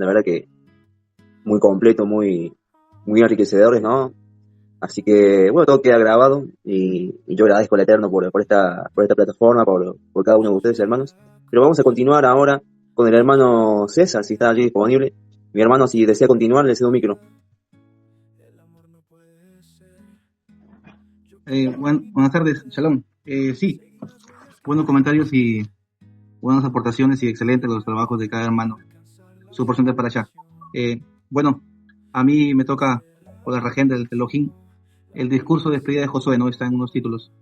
la verdad que muy completo, muy enriquecedores, ¿no? Así que, bueno, todo queda grabado y yo agradezco al Eterno por esta plataforma, por cada uno de ustedes, hermanos. Pero vamos a continuar ahora con el hermano César, si está allí disponible. Mi hermano, si desea continuar, le cedo un micro. Buenas tardes, Shalom. Sí, buenos comentarios y buenas aportaciones y excelentes los trabajos de cada hermano. Su porción de para allá. Bueno, a mí me toca, por la regenta del Elohim, el discurso de despedida de Josué, ¿no? Está en unos títulos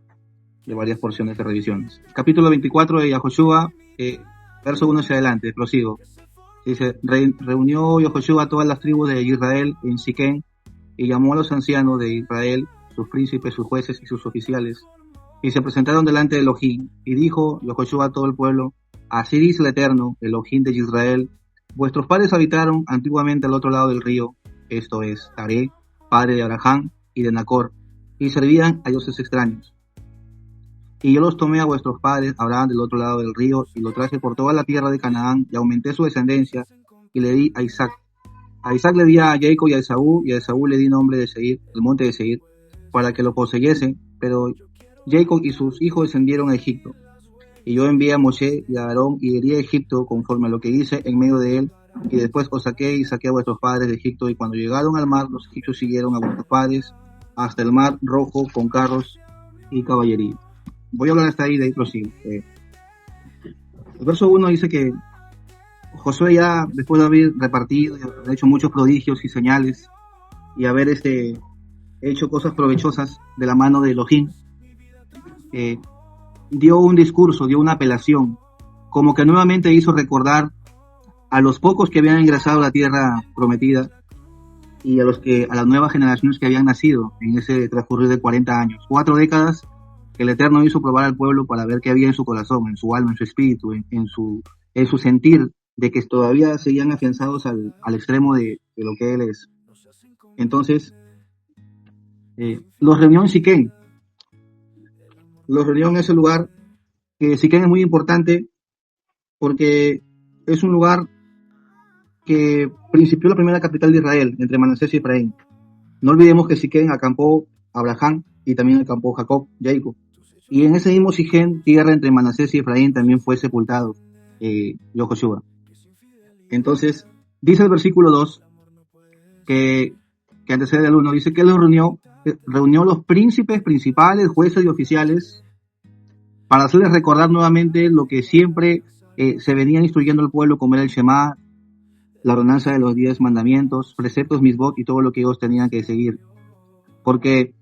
de varias porciones de revisiones. Capítulo 24 de Yahoshua, verso 1 hacia adelante, prosigo. Dice, reunió Yahoshua a todas las tribus de Israel en Siquén y llamó a los ancianos de Israel, sus príncipes, sus jueces y sus oficiales, y se presentaron delante de Elohim, y dijo Yahoshua a todo el pueblo, así dice el Eterno, Elohim de Israel, vuestros padres habitaron antiguamente al otro lado del río, esto es, Taré, padre de Abraham y de Nacor, y servían a dioses extraños. Y yo los tomé a vuestros padres, Abraham, del otro lado del río, y lo traje por toda la tierra de Canaán, y aumenté su descendencia, y le di a Isaac. A Isaac le di a Jacob y a Esaú le di nombre de Seir, el monte de Seir, para que lo poseyesen, pero Jacob y sus hijos descendieron a Egipto. Y yo envié a Moshe y a Aarón y herí a Egipto conforme a lo que hice en medio de él, y después os saqué y saqué a vuestros padres de Egipto, y cuando llegaron al mar, los egipcios siguieron a vuestros padres hasta el mar rojo con carros y caballería. Voy a hablar hasta ahí, de ahí prosigo. El verso 1 dice que Josué ya, después de haber repartido, y haber hecho muchos prodigios y señales, y haber hecho cosas provechosas de la mano de Elohim, dio un discurso, dio una apelación, como que nuevamente hizo recordar a los pocos que habían ingresado a la tierra prometida y a las nuevas generaciones que habían nacido en ese transcurrir de 40 años, 4 décadas que el Eterno hizo probar al pueblo para ver qué había en su corazón, en su alma, en su espíritu, en su sentir, de que todavía seguían afianzados al extremo de lo que Él es. Entonces, los reunió en Siquén. Los reunió en ese lugar, que Siquén es muy importante porque es un lugar que principió la primera capital de Israel, entre Manasés y Efraín. No olvidemos que Siquén acampó Abraham y también acampó Jacob. Y en ese mismo Siquén, tierra entre Manasés y Efraín, también fue sepultado Yahoshua. Entonces, dice el versículo 2, que antecede al 1, dice que él reunió los príncipes principales, jueces y oficiales para hacerles recordar nuevamente lo que siempre se venía instruyendo al pueblo, como era el Shema, la ordenanza de los 10 mandamientos, preceptos, misbot y todo lo que ellos tenían que seguir. ¿Por qué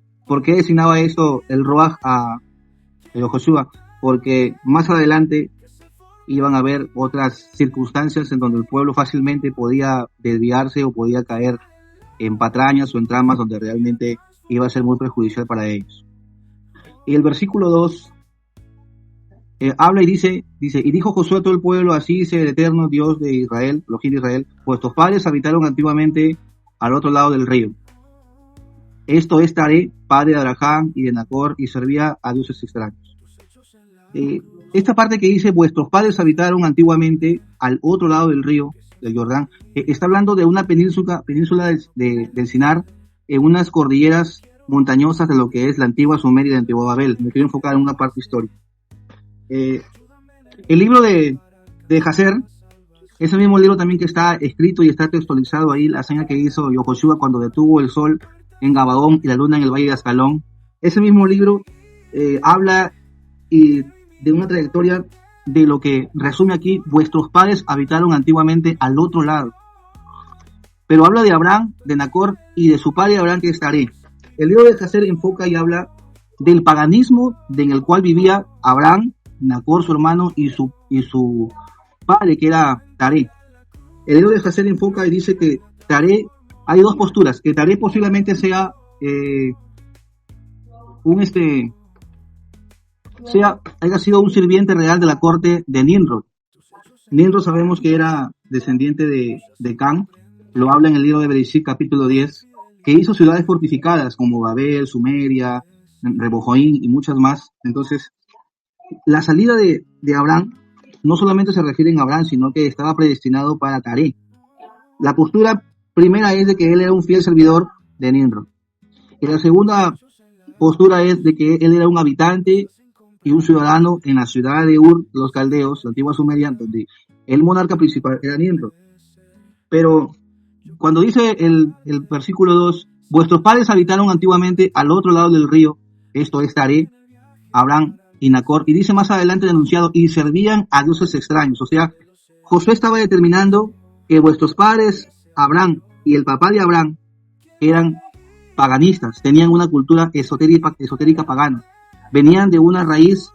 designaba eso el Ruach a Yahoshua? Porque más adelante iban a haber otras circunstancias en donde el pueblo fácilmente podía desviarse o podía caer en patrañas o en tramas donde realmente iba a ser muy perjudicial para ellos. Y el versículo 2 habla y dice, y dijo Josué a todo el pueblo, así dice el Eterno Dios de Israel, Elohim de Israel, vuestros padres habitaron antiguamente al otro lado del río. Esto es Taré, padre de Abraham y de Nacor, y servía a dioses extraños. Esta parte que dice, vuestros padres habitaron antiguamente al otro lado del río, del Jordán, está hablando de una península del Sinar, en unas cordilleras montañosas de lo que es la antigua Sumeria y la antigua Babel. Me quiero enfocar en una parte histórica. El libro de Jaser, ese mismo libro también que está escrito y está textualizado ahí, la hazaña que hizo Yahoshua cuando detuvo el sol en Gabaón y la luna en el valle de Ascalón. Ese mismo libro habla de una trayectoria de lo que resume aquí, vuestros padres habitaron antiguamente al otro lado. Pero habla de Abraham, de Nacor y de su padre Abraham, que es Taré. El libro de Jaser enfoca y habla del paganismo en el cual vivía Abraham, Nacor, su hermano, y su padre, que era Taré. El libro de Jaser enfoca y dice que Taré, hay dos posturas, que Taré posiblemente sea haya sido un sirviente real de la corte de Nimrod. Nimrod sabemos que era descendiente de Can, lo habla en el libro de Bereshit capítulo 10, que hizo ciudades fortificadas como Babel, Sumeria, Rebojoín y muchas más. Entonces, la salida de Abraham no solamente se refiere a Abraham, sino que estaba predestinado para Taré. La postura primera es de que él era un fiel servidor de Nimrod. Y la segunda postura es de que él era un habitante y un ciudadano en la ciudad de Ur, los caldeos, la antigua Sumeria, donde el monarca principal era Nimrod. Pero cuando dice el versículo 2, vuestros padres habitaron antiguamente al otro lado del río, esto es Taré, Abraham y Nacor, y dice más adelante denunciado, y servían a dioses extraños. O sea, Josué estaba determinando que vuestros padres, Abraham y el papá de Abraham, eran paganistas, tenían una cultura esotérica pagana, venían de una raíz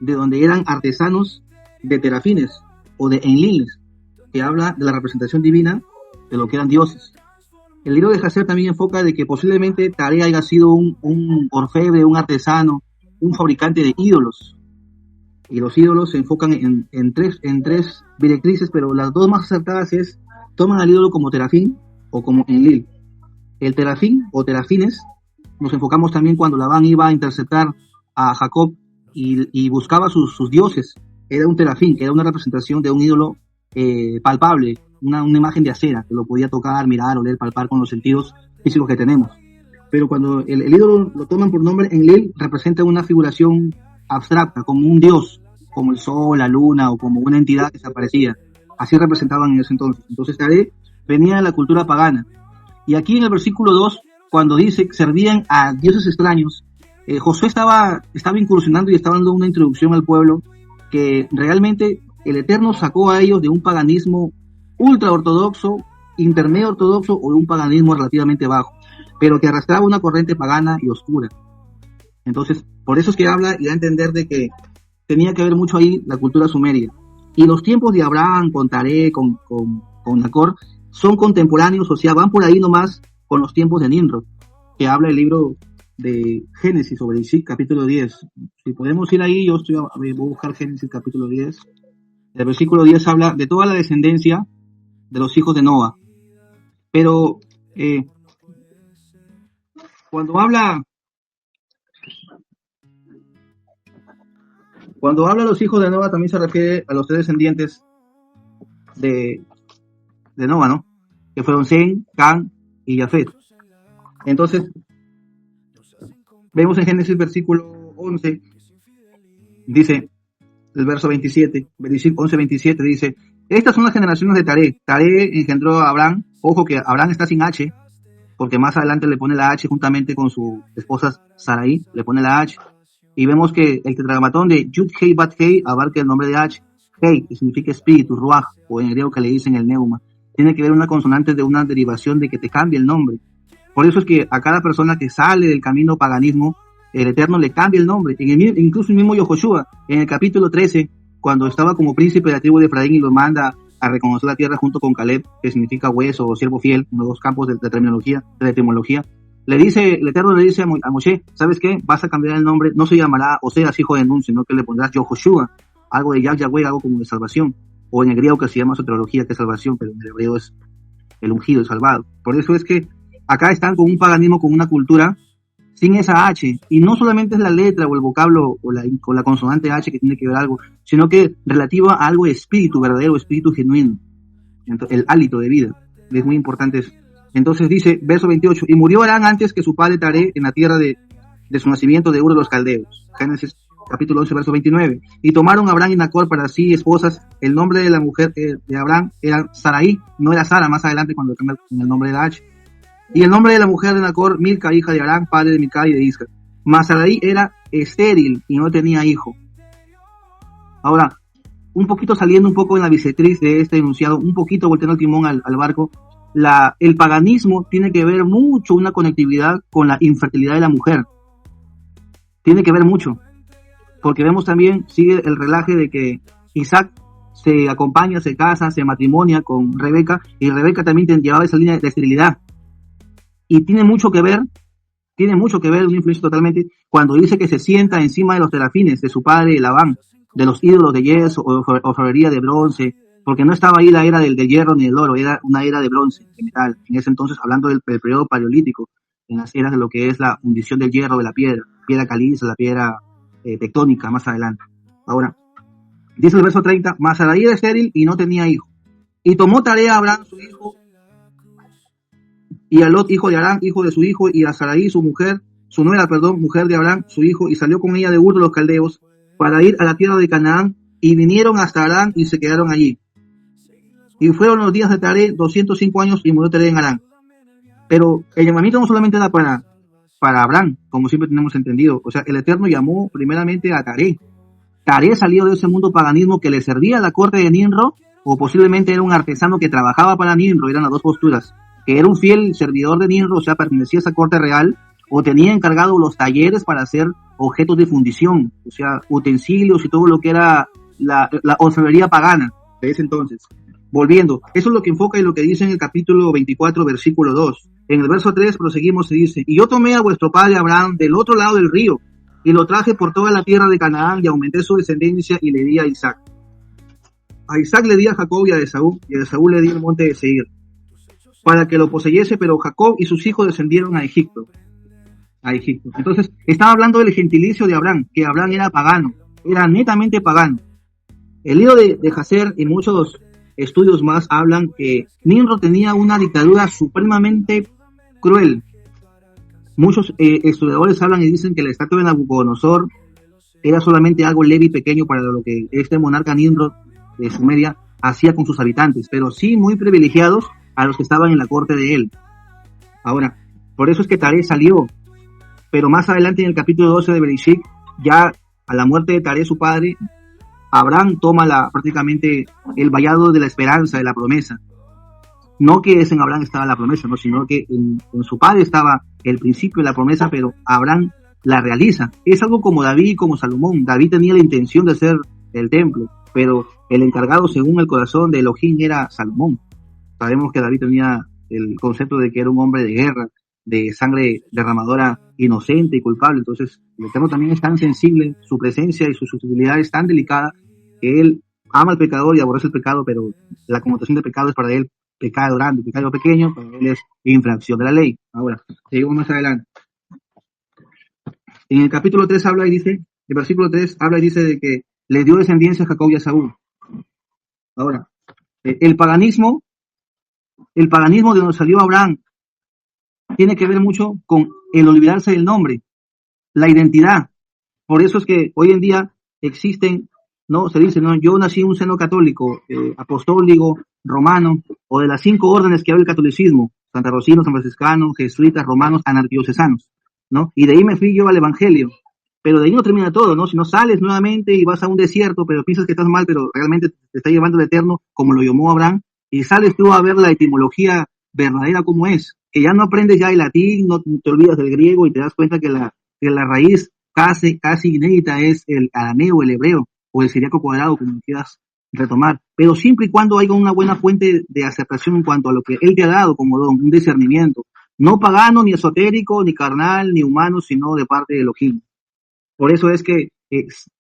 de donde eran artesanos de terafines o de enliles, que habla de la representación divina de lo que eran dioses. El libro de Jasher también enfoca de que posiblemente Taré haya sido un orfebre, un artesano, un fabricante de ídolos. Y los ídolos se enfocan en tres directrices, pero las dos más acertadas es, toman al ídolo como terafín o como enlil. El terafín o terafines, nos enfocamos también cuando Labán iba a interceptar a Jacob y buscaba sus dioses. Era un terafín, que era una representación de un ídolo palpable, una imagen de acera, que lo podía tocar, mirar, oler, palpar con los sentidos físicos que tenemos. Pero cuando el ídolo lo toman por nombre, Enlil representa una figuración abstracta, como un dios, como el sol, la luna, o como una entidad desaparecida. Así representaban en ese entonces. Entonces Taré venía de la cultura pagana. Y aquí en el versículo 2, cuando dice que servían a dioses extraños, Josué estaba incursionando y estaba dando una introducción al pueblo que realmente el Eterno sacó a ellos de un paganismo ultra ortodoxo, intermedio ortodoxo o de un paganismo relativamente bajo, pero que arrastraba una corriente pagana y oscura. Entonces, por eso es que habla y da a entender de que tenía que ver mucho ahí la cultura sumeria. Y los tiempos de Abraham, con Taré, con Nacor, son contemporáneos, o sea, van por ahí nomás con los tiempos de Nimrod, que habla el libro de Génesis sobre Ishik, capítulo 10. Si podemos ir ahí, voy a buscar Génesis capítulo 10. El versículo 10 habla de toda la descendencia de los hijos de Noa. Pero cuando habla de los hijos de Noa, también se refiere a los tres descendientes de Noa, ¿no? Que fueron Sem, Can y Jafet. Entonces, vemos en Génesis versículo 11, dice, el verso 27, 11-27, dice, estas son las generaciones de Taré. Taré engendró a Abraham. Ojo que Abraham está sin H, porque más adelante le pone la H juntamente con su esposa Sarai, le pone la H. Y vemos que el tetragramatón de Yud Hei Bat Hei abarca el nombre de H. Hei, que significa espíritu, ruach, o en griego que le dicen el neuma. Tiene que ver una consonante de una derivación de que te cambie el nombre. Por eso es que a cada persona que sale del camino paganismo, el Eterno le cambia el nombre. Incluso el mismo Yehoshua, en el capítulo 13, cuando estaba como príncipe de la tribu de Efraín y lo manda a reconocer la tierra junto con Caleb, que significa hueso o siervo fiel, uno de los campos de la etimología, el Eterno le dice a Moshe, ¿sabes qué? Vas a cambiar el nombre, no se llamará Oseas, hijo de Nun, sino que le pondrás Yehoshua, algo de Yahweh, algo como de salvación, o en el griego que se llama soteriología, que es salvación, pero en el hebreo es el ungido, el salvado. Por eso es que acá están con un paganismo, con una cultura sin esa H, y no solamente es la letra o el vocablo o la consonante H que tiene que ver algo, sino que relativa a algo de espíritu verdadero, espíritu genuino, el hálito de vida, es muy importante eso. Entonces dice, verso 28, y murió Abraham antes que su padre Taré en la tierra de su nacimiento de Ur de los Caldeos. Génesis capítulo 11, verso 29. Y tomaron a Abraham y Nacor para sí esposas. El nombre de la mujer de Abraham era Sarai, no era Sara, más adelante cuando cambia el nombre de la H. Y el nombre de la mujer de Nacor, Milca, hija de Abraham, padre de Milca y de Isca. Mas Sarai era estéril y no tenía hijo. Ahora, un poquito saliendo un poco en la bisectriz de este enunciado, un poquito volteando el timón al barco, el paganismo tiene que ver mucho una conectividad con la infertilidad de la mujer. Tiene que ver mucho. Porque vemos también, sigue el relaje de que Isaac se acompaña, se casa, se matrimonia con Rebeca, y Rebeca también llevaba esa línea de esterilidad. Y tiene mucho que ver, una influencia totalmente, cuando dice que se sienta encima de los terafines de su padre Labán, de los ídolos de yeso o orfebrería de bronce, porque no estaba ahí la era del hierro ni del oro, era una era de bronce, de metal. En ese entonces, hablando del periodo paleolítico, en las eras de lo que es la fundición del hierro de la piedra caliza, la piedra tectónica, más adelante. Ahora, dice el verso 30, mas Sarai era estéril y no tenía hijo. Y tomó Tarea a Abraham su hijo y a Lot, hijo de Aram, hijo de su hijo, y a Sarai, su mujer, su nuera, perdón, mujer de Abraham, su hijo, y salió con ella de Ur de los Caldeos para ir a la tierra de Canaán, y vinieron hasta Harán y se quedaron allí. Y fueron los días de Taré 205 años y murió Taré en Harán. Pero el llamamiento no solamente era para Abraham, como siempre tenemos entendido. O sea, el Eterno llamó primeramente a Taré. Taré salió de ese mundo paganismo que le servía a la corte de Nimrod, o posiblemente era un artesano que trabajaba para Nimrod, eran las dos posturas, que era un fiel servidor de Nimrod, o sea, pertenecía a esa corte real, o tenía encargado los talleres para hacer objetos de fundición, o sea, utensilios y todo lo que era la orfebrería pagana de ese entonces. Volviendo, eso es lo que enfoca y lo que dice en el capítulo 24, versículo 2. En el verso 3 proseguimos y dice: y yo tomé a vuestro padre Abraham del otro lado del río, y lo traje por toda la tierra de Canaán, y aumenté su descendencia, y le di a Isaac. A Isaac le di a Jacob y a Esaú le di el monte de Seir, para que lo poseyese, pero Jacob y sus hijos descendieron a Egipto. Entonces, estaba hablando del gentilicio de Abraham, que Abraham era pagano, era netamente pagano. El libro de Jaser y muchos estudios más hablan que Nimrod tenía una dictadura supremamente cruel. Muchos estudiadores hablan y dicen que la estatua de Nabucodonosor era solamente algo leve y pequeño para lo que este monarca Nimrod de Sumeria hacía con sus habitantes, pero sí muy privilegiados a los que estaban en la corte de él. Ahora, por eso es que Taré salió, pero más adelante en el capítulo 12 de Bereshit, ya a la muerte de Taré, su padre, Abraham toma prácticamente el vallado de la esperanza, de la promesa. No que en Abraham estaba la promesa, no, sino que en su padre estaba el principio de la promesa, pero Abraham la realiza. Es algo como David y como Salomón. David tenía la intención de hacer el templo, pero el encargado según el corazón de Elohim era Salomón. Sabemos que David tenía el concepto de que era un hombre de guerra, de sangre derramadora inocente y culpable. Entonces el Eterno también es tan sensible, su presencia y su susceptibilidad es tan delicada, que él ama al pecador y aborrece el pecado, pero la connotación de pecado es para él pecado grande, pecado pequeño, para él es infracción de la ley. Ahora, seguimos más adelante. En el capítulo 3 habla y dice, el versículo 3 habla y dice de que le dio descendencia a Jacob y a Saúl. Ahora, el paganismo de donde salió Abraham tiene que ver mucho con el olvidarse del nombre, la identidad. Por eso es que hoy en día existen, ¿no? Se dice, ¿no? Yo nací en un seno católico, apostólico, romano, o de las 5 órdenes que habla el catolicismo: santarrocinos, franciscanos, jesuitas, romanos, anardiocesanos, ¿no? Y de ahí me fui yo al evangelio. Pero de ahí no termina todo, ¿no? Si no sales nuevamente y vas a un desierto, pero piensas que estás mal, pero realmente te está llevando el Eterno, como lo llamó Abraham, y sales tú a ver la etimología verdadera como es, que ya no aprendes ya el latín, no te olvidas del griego y te das cuenta que la raíz casi inédita es el arameo, el hebreo, o el siríaco cuadrado, como quieras retomar. Pero siempre y cuando haya una buena fuente de aceptación en cuanto a lo que Él te ha dado como don, un discernimiento, no pagano, ni esotérico, ni carnal, ni humano, sino de parte de Elohim. Por eso es que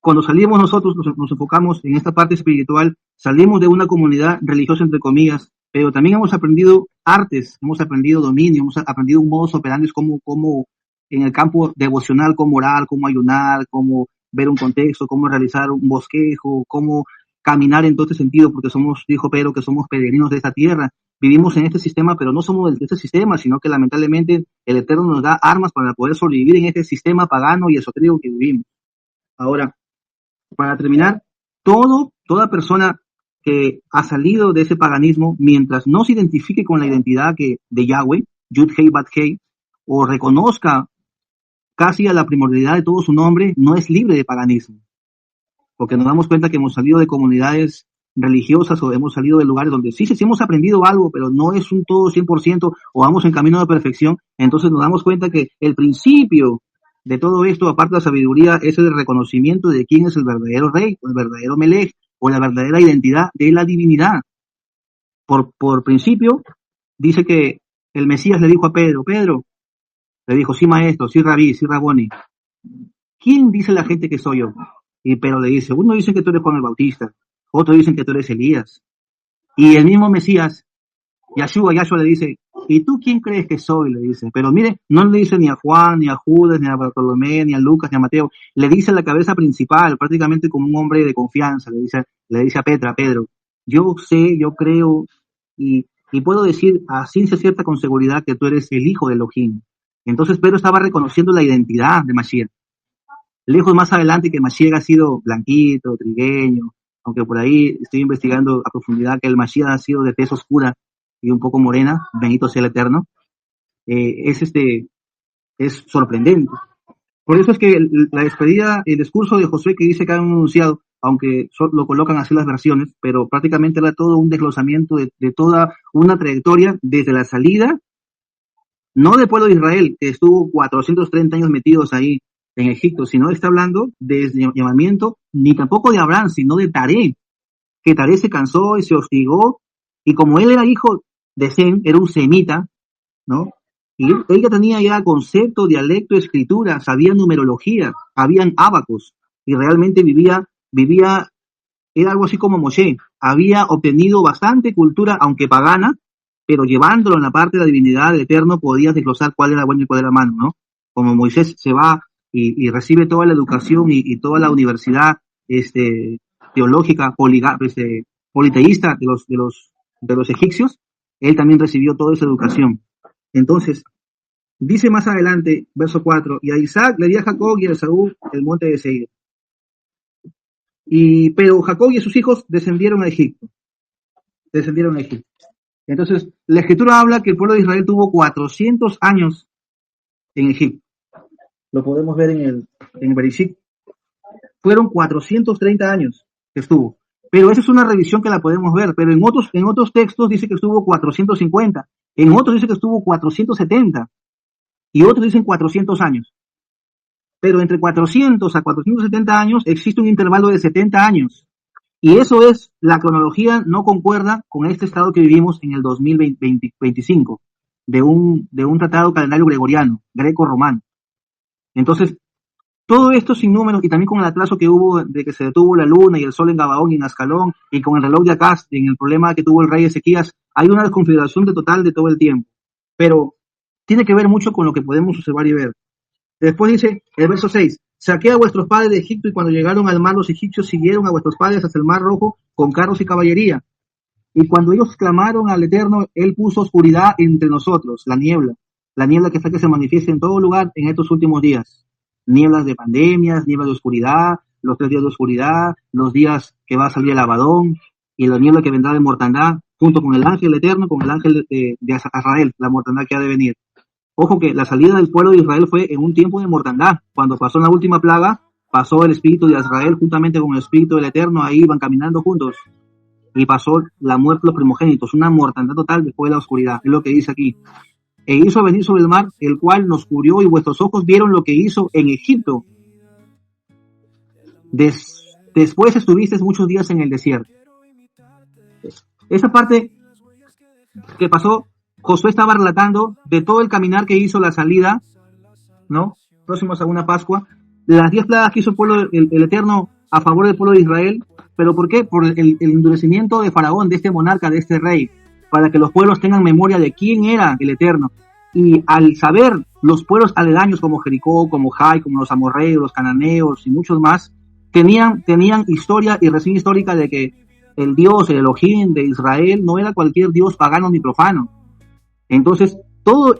cuando salimos nosotros, nos enfocamos en esta parte espiritual, salimos de una comunidad religiosa, entre comillas, pero también hemos aprendido artes, hemos aprendido dominio, hemos aprendido un modus operandi como en el campo devocional, cómo orar, cómo ayunar, cómo ver un contexto, cómo realizar un bosquejo, cómo caminar en todo este sentido, porque dijo Pedro, que somos peregrinos de esta tierra. Vivimos en este sistema, pero no somos de este sistema, sino que lamentablemente el Eterno nos da armas para poder sobrevivir en este sistema pagano y esotérico que vivimos. Ahora, para terminar, toda persona que ha salido de ese paganismo, mientras no se identifique con la identidad de Yahweh, Yud Hei Bat Hei, o reconozca casi a la primordialidad de todo su nombre, no es libre de paganismo. Porque nos damos cuenta que hemos salido de comunidades religiosas o hemos salido de lugares donde sí hemos aprendido algo, pero no es un todo 100%, o vamos en camino de perfección. Entonces nos damos cuenta que el principio de todo esto, aparte de la sabiduría, es el reconocimiento de quién es el verdadero rey, o el verdadero Melech, o la verdadera identidad de la divinidad. Por principio, dice que el Mesías le dijo a Pedro, le dijo, sí maestro, sí rabí, sí raboni, ¿quién dice la gente que soy yo? Y Pedro le dice, uno dice que tú eres Juan el Bautista, otros dicen que tú eres Elías. Y el mismo Mesías, Yahshua le dice, ¿y tú quién crees que soy? Le dice. Pero mire, no le dice ni a Juan, ni a Judas, ni a Bartolomé, ni a Lucas, ni a Mateo. Le dice a la cabeza principal, prácticamente como un hombre de confianza. Le dice a Pedro, yo sé, yo creo, y y puedo decir a ciencia cierta con seguridad que tú eres el hijo de Elohim. Entonces Pedro estaba reconociendo la identidad de Mashiach. Lejos más adelante que Mashiach ha sido blanquito, trigueño, aunque por ahí estoy investigando a profundidad que el Mashiach ha sido de tez oscura y un poco morena, bendito sea el Eterno, es sorprendente. Por eso es que la despedida, el discurso de Josué que dice que han anunciado, aunque lo colocan así las versiones, pero prácticamente era todo un desglosamiento de toda una trayectoria desde la salida, no del pueblo de Israel, que estuvo 430 años metidos ahí en Egipto, sino está hablando desde el llamamiento, ni tampoco de Abraham, sino de Taré, que Taré se cansó y se hostigó, y como él era hijo de Sem, era un semita, ¿no? Y ella tenía ya concepto, dialecto, escritura, sabía numerología, habían ábacos, y realmente vivía, era algo así como Moshe, había obtenido bastante cultura, aunque pagana, pero llevándolo en la parte de la divinidad del Eterno, podías desglosar cuál era bueno y cuál era malo, ¿no? Como Moisés se va y recibe toda la educación y toda la universidad teológica, politeísta de los egipcios, él también recibió toda esa educación. Entonces, dice más adelante, verso 4, y a Isaac le di a Jacob y a Esaú el monte de Seir. Pero Jacob y sus hijos descendieron a Egipto. Entonces, la escritura habla que el pueblo de Israel tuvo 400 años en Egipto. Lo podemos ver en el Bereshit. Fueron 430 años que estuvo. Pero esa es una revisión que la podemos ver. Pero en otros textos dice que estuvo 450. En otros dice que estuvo 470. Y otros dicen 400 años. Pero entre 400 a 470 años existe un intervalo de 70 años. Y eso es, la cronología no concuerda con este estado que vivimos en el 2025, de un tratado calendario gregoriano, greco-romano. Entonces, todo esto sin números, y también con el atraso que hubo de que se detuvo la luna y el sol en Gabaón y en Ascalón, y con el reloj de Acaz, en el problema que tuvo el rey Ezequías, hay una desconfiguración total de todo el tiempo. Pero tiene que ver mucho con lo que podemos observar y ver. Después dice el verso 6, saqué a vuestros padres de Egipto y cuando llegaron al mar los egipcios siguieron a vuestros padres hasta el mar rojo con carros y caballería. Y cuando ellos clamaron al Eterno, él puso oscuridad entre nosotros, la niebla que está que se manifiesta en todo lugar en estos últimos días. Nieblas de pandemias, nieblas de oscuridad, los 3 días de oscuridad, los días que va a salir el Abadón y la niebla que vendrá de mortandad, junto con el ángel eterno, con el ángel de Israel, la mortandad que ha de venir. Ojo que la salida del pueblo de Israel fue en un tiempo de mortandad. Cuando pasó la última plaga, pasó el espíritu de Israel juntamente con el espíritu del Eterno, ahí iban caminando juntos. Y pasó la muerte de los primogénitos, una mortandad total después de la oscuridad. Es lo que dice aquí. E hizo venir sobre el mar, el cual nos cubrió, y vuestros ojos vieron lo que hizo en Egipto. Después estuvisteis muchos días en el desierto. Esa parte que pasó, Josué estaba relatando de todo el caminar que hizo la salida, ¿no? Próximos a una Pascua, las 10 plagas que hizo el Eterno a favor del pueblo de Israel. ¿Pero por qué? Por el endurecimiento de Faraón, de este monarca, de este rey, para que los pueblos tengan memoria de quién era el Eterno. Y al saber los pueblos aledaños como Jericó, como Jai, como los amorreos, los cananeos y muchos más, tenían historia y recién histórica de que el Dios, el Elohim de Israel, no era cualquier Dios pagano ni profano. Entonces,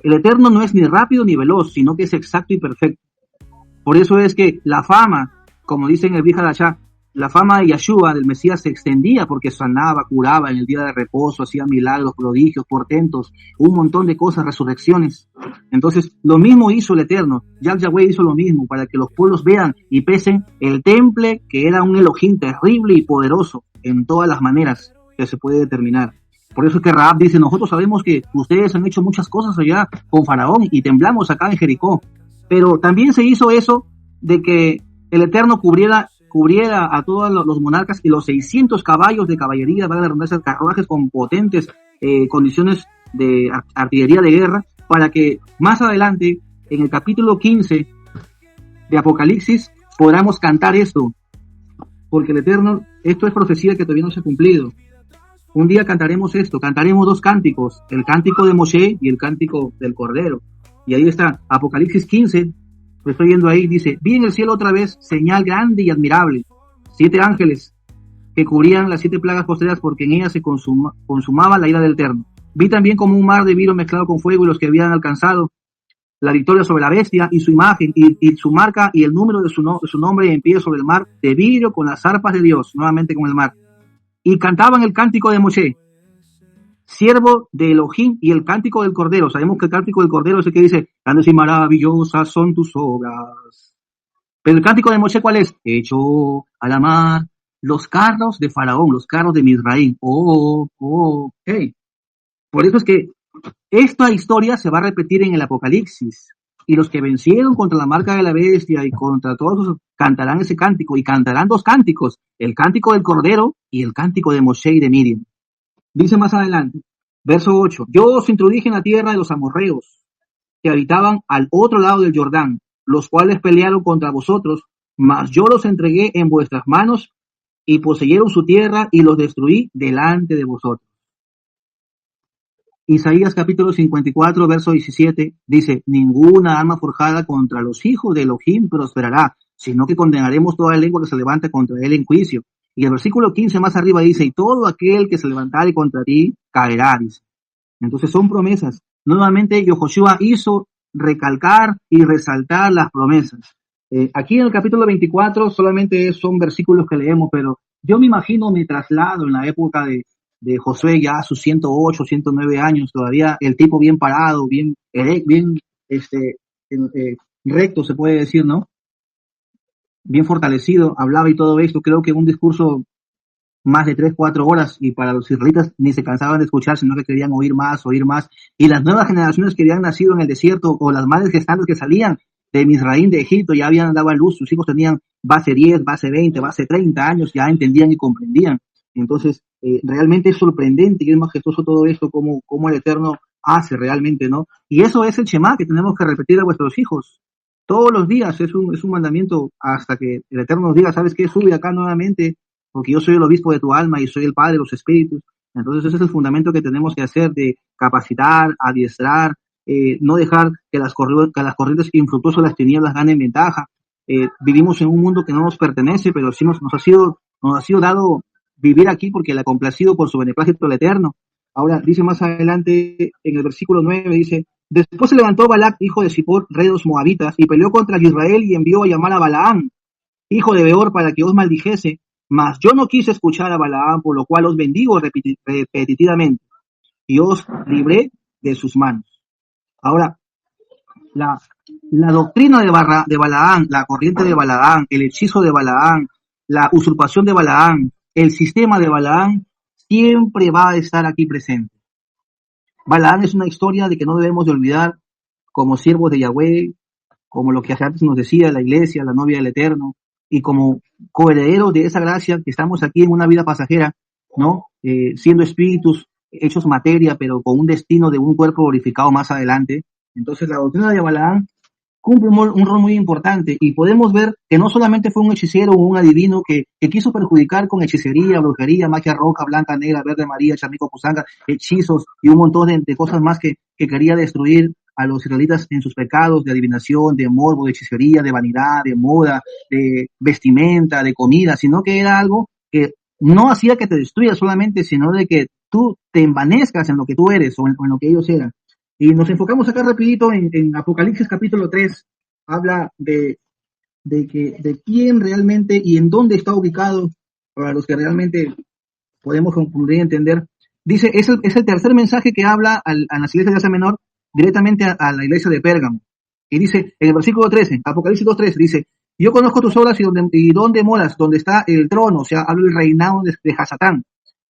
el Eterno no es ni rápido ni veloz, sino que es exacto y perfecto. Por eso es que la fama, como dicen el Bihadashá, la fama de Yeshua, del Mesías, se extendía porque sanaba, curaba en el día de reposo, hacía milagros, prodigios, portentos, un montón de cosas, resurrecciones. Entonces, lo mismo hizo el Eterno. Yahweh hizo lo mismo para que los pueblos vean y pesen el temple, que era un Elohim terrible y poderoso en todas las maneras que se puede determinar. Por eso es que Rahab dice, nosotros sabemos que ustedes han hecho muchas cosas allá con Faraón y temblamos acá en Jericó. Pero también se hizo eso de que el Eterno cubriera a todos los monarcas y los 600 caballos de caballería, van a redundancia, carruajes con potentes condiciones de artillería de guerra, para que más adelante, en el capítulo 15 de Apocalipsis, podamos cantar esto, porque el Eterno, esto es profecía que todavía no se ha cumplido. Un día cantaremos esto, cantaremos 2 cánticos, el cántico de Moshe y el cántico del Cordero. Y ahí está, Apocalipsis 15, lo estoy viendo ahí, dice, vi en el cielo otra vez señal grande y admirable, 7 ángeles que cubrían las 7 plagas postreras, porque en ellas se consumaba la ira del Eterno. Vi también como un mar de vidrio mezclado con fuego y los que habían alcanzado la victoria sobre la bestia y su imagen y su marca y el número de su nombre en pie sobre el mar de vidrio con las arpas de Dios, nuevamente con el mar. Y cantaban el cántico de Moshe, siervo de Elohim, y el cántico del Cordero. Sabemos que el cántico del Cordero es el que dice, grandes y maravillosas son tus obras. Pero el cántico de Moshe, ¿cuál es? Echó a la mar los carros de Faraón, los carros de Misraín. Hey. Por eso es que esta historia se va a repetir en el Apocalipsis. Y los que vencieron contra la marca de la bestia y contra todos esos, cantarán ese cántico, y cantarán dos cánticos, el cántico del Cordero y el cántico de Moshe y de Miriam. Dice más adelante, verso 8, yo os introduje en la tierra de los amorreos, que habitaban al otro lado del Jordán, los cuales pelearon contra vosotros, mas yo los entregué en vuestras manos, y poseyeron su tierra, y los destruí delante de vosotros. Isaías capítulo 54, verso 17, dice, ninguna arma forjada contra los hijos de Elohim prosperará, sino que condenaremos toda lengua que se levante contra él en juicio. Y el versículo 15 más arriba dice, y todo aquel que se levantare contra ti caerá, dice. Entonces son promesas. Nuevamente Yehoshua hizo recalcar y resaltar las promesas. Aquí en el capítulo 24 solamente son versículos que leemos, pero yo me imagino, me traslado en la época de Josué, ya a sus 108, 109 años, todavía el tipo bien parado, bien recto, se puede decir, ¿no? Bien fortalecido, hablaba y todo esto. Creo que un discurso más de 3, 4 horas, y para los israelitas ni se cansaban de escuchar, sino que querían oír más, y las nuevas generaciones que habían nacido en el desierto, o las madres gestantes que salían de Misraín, de Egipto, ya habían dado a luz, sus hijos tenían base 10, base 20, base 30 años, ya entendían y comprendían. Entonces, realmente es sorprendente y es majestuoso todo esto, como el Eterno hace realmente, ¿no? Y eso es el Shema que tenemos que repetir a vuestros hijos todos los días. Es un mandamiento hasta que el Eterno nos diga, ¿sabes qué? Sube acá nuevamente, porque yo soy el obispo de tu alma y soy el Padre de los espíritus. Entonces ese es el fundamento que tenemos que hacer, de capacitar, adiestrar, no dejar que las corrientes infructuosas de las tinieblas ganen ventaja. Vivimos en un mundo que no nos pertenece, pero sí nos ha sido dado vivir aquí porque le ha complacido por su beneplácito el Eterno. Ahora dice más adelante en el versículo 9, dice, después se levantó Balac, hijo de Zippor, rey de los moabitas, y peleó contra Israel y envió a llamar a Balaam, hijo de Beor, para que os maldijese, mas yo no quise escuchar a Balaam, por lo cual os bendigo repetitivamente, y os libré de sus manos. Ahora, la doctrina de Balaam, la corriente de Balaam, el hechizo de Balaam, la usurpación de Balaam, el sistema de Balaam, siempre va a estar aquí presente. Balaam es una historia de que no debemos de olvidar como siervos de Yahweh, como lo que antes nos decía la iglesia, la novia del Eterno, y como coherederos de esa gracia que estamos aquí en una vida pasajera, ¿no? Siendo espíritus hechos materia, pero con un destino de un cuerpo glorificado más adelante. Entonces la doctrina de Balaam cumple un rol muy importante, y podemos ver que no solamente fue un hechicero o un adivino que quiso perjudicar con hechicería, brujería, magia roja, blanca, negra, verde, amarilla, chamico, pusanga, hechizos y un montón de cosas más que quería destruir a los israelitas en sus pecados de adivinación, de morbo, de hechicería, de vanidad, de moda, de vestimenta, de comida, sino que era algo que no hacía que te destruyas solamente, sino de que tú te envanezcas en lo que tú eres o en lo que ellos eran. Y nos enfocamos acá rapidito en Apocalipsis capítulo 3, habla de quién realmente y en dónde está ubicado, para los que realmente podemos comprender y entender. Dice, es el tercer mensaje que habla a las iglesias de Asia Menor, directamente a la iglesia de Pérgamo. Y dice, en el versículo 13, Apocalipsis 2:13, dice, yo conozco tus obras y dónde moras, donde está el trono, o sea, habla del reinado de Hasatán.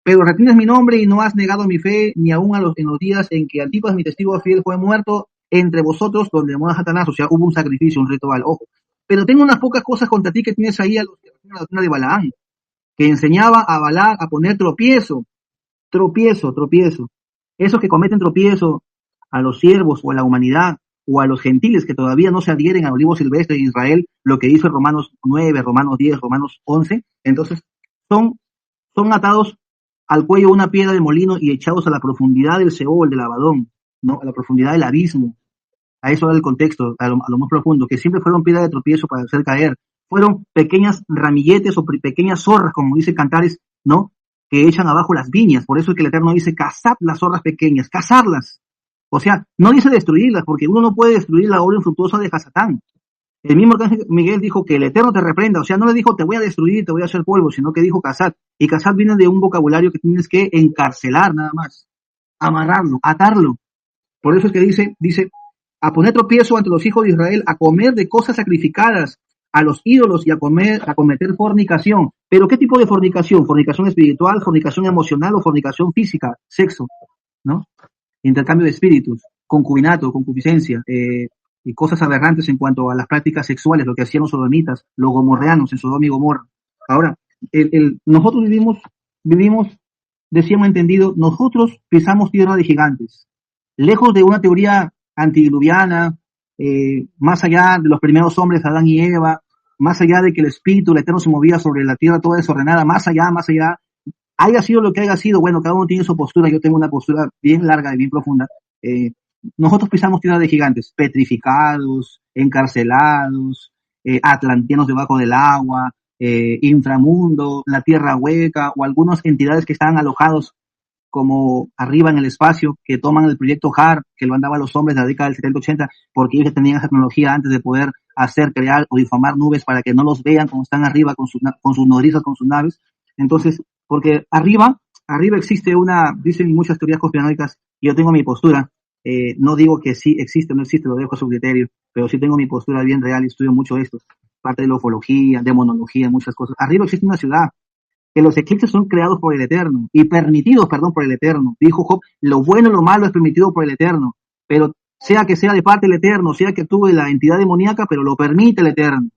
Pero retienes mi nombre y no has negado mi fe, ni aún en los días en que Antipas, mi testigo fiel, fue muerto entre vosotros, donde mora Satanás, o sea, hubo un sacrificio, un ritual, ojo. Pero tengo unas pocas cosas contra ti que tienes ahí a los que la doctrina de Balaam, que enseñaba a Balaam a poner tropiezo. Esos que cometen tropiezo a los siervos o a la humanidad o a los gentiles que todavía no se adhieren al olivo silvestre de Israel, lo que dice Romanos 9, Romanos 10, Romanos 11, entonces son atados al cuello una piedra de molino y echados a la profundidad del Seol, del Abadón, ¿no? A la profundidad del abismo. A eso era el contexto, a lo más profundo, que siempre fueron piedra de tropiezo para hacer caer. Fueron pequeñas ramilletes o pequeñas zorras, como dice Cantares, ¿no? que echan abajo las viñas. Por eso es que el Eterno dice, cazad las zorras pequeñas, cazarlas. O sea, no dice destruirlas, porque uno no puede destruir la obra infructuosa de Hasatán. El mismo Arcángel Miguel dijo que el Eterno te reprenda, o sea, no le dijo te voy a destruir, te voy a hacer polvo, sino que dijo cazad. Y cazad viene de un vocabulario que tienes que encarcelar nada más, amarrarlo, atarlo. Por eso es que dice, a poner tropiezo ante los hijos de Israel, a comer de cosas sacrificadas a los ídolos y a cometer fornicación. ¿Pero qué tipo de fornicación? ¿Fornicación espiritual, fornicación emocional o fornicación física? Sexo, ¿no? Intercambio de espíritus, concubinato, concupiscencia, y cosas aberrantes en cuanto a las prácticas sexuales, lo que hacían los sodomitas, los gomorreanos en Sodoma y Gomorra. Ahora, nosotros vivimos, decíamos entendido, nosotros pisamos tierra de gigantes. Lejos de una teoría antediluviana, más allá de los primeros hombres, Adán y Eva, más allá de que el Espíritu, el Eterno se movía sobre la tierra toda desordenada, más allá, haya sido lo que haya sido, bueno, cada uno tiene su postura, yo tengo una postura bien larga y bien profunda. Nosotros pisamos tierra de gigantes, petrificados, encarcelados, atlanteanos debajo del agua, inframundo, la tierra hueca, o algunas entidades que estaban alojados como arriba en el espacio, que toman el proyecto HAR, que lo andaba a los hombres de la década del 70-80, porque ellos ya tenían esa tecnología antes de poder hacer, crear o difamar nubes para que no los vean como están arriba con sus nodrizas, con sus naves. Entonces, porque arriba existe dicen muchas teorías conspiranoicas, y yo tengo mi postura, no digo que sí existe o no existe, lo dejo a su criterio, pero sí tengo mi postura bien real y estudio mucho esto, parte de la ufología, demonología, muchas cosas. Arriba existe una ciudad, que los eclipses son creados por el Eterno, y permitidos, por el Eterno. Dijo Job, lo bueno y lo malo es permitido por el Eterno, pero sea que sea de parte del Eterno, sea que actúe la entidad demoníaca, pero lo permite el Eterno.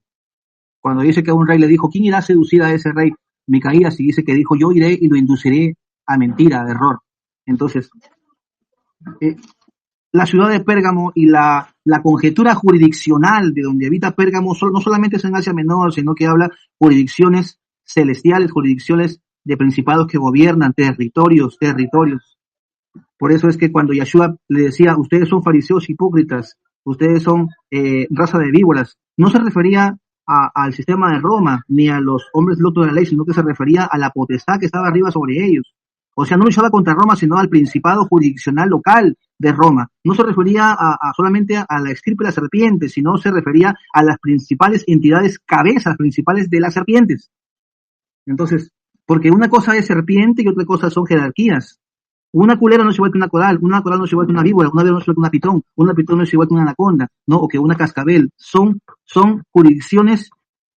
Cuando dice que a un rey le dijo, ¿quién irá a seducir a ese rey? Micaías, y dice que dijo, yo iré y lo induciré a mentira, a error. Entonces, la ciudad de Pérgamo y la conjetura jurisdiccional de donde habita Pérgamo no solamente es en Asia Menor, sino que habla jurisdicciones celestiales, jurisdicciones de principados que gobiernan territorios. Por eso es que cuando Yahshua le decía, ustedes son fariseos hipócritas, ustedes son raza de víboras, no se refería al sistema de Roma, ni a los hombres lotos de la ley, sino que se refería a la potestad que estaba arriba sobre ellos. O sea, no luchaba contra Roma, sino al principado jurisdiccional local de Roma. No se refería solamente a la estirpe de la serpiente, sino se refería a las principales entidades cabezas principales de las serpientes. Entonces, porque una cosa es serpiente y otra cosa son jerarquías. Una culera no es igual que una coral no es igual que una víbora no es igual que una pitón no es igual que una anaconda, ¿no? O que una cascabel. Son jurisdicciones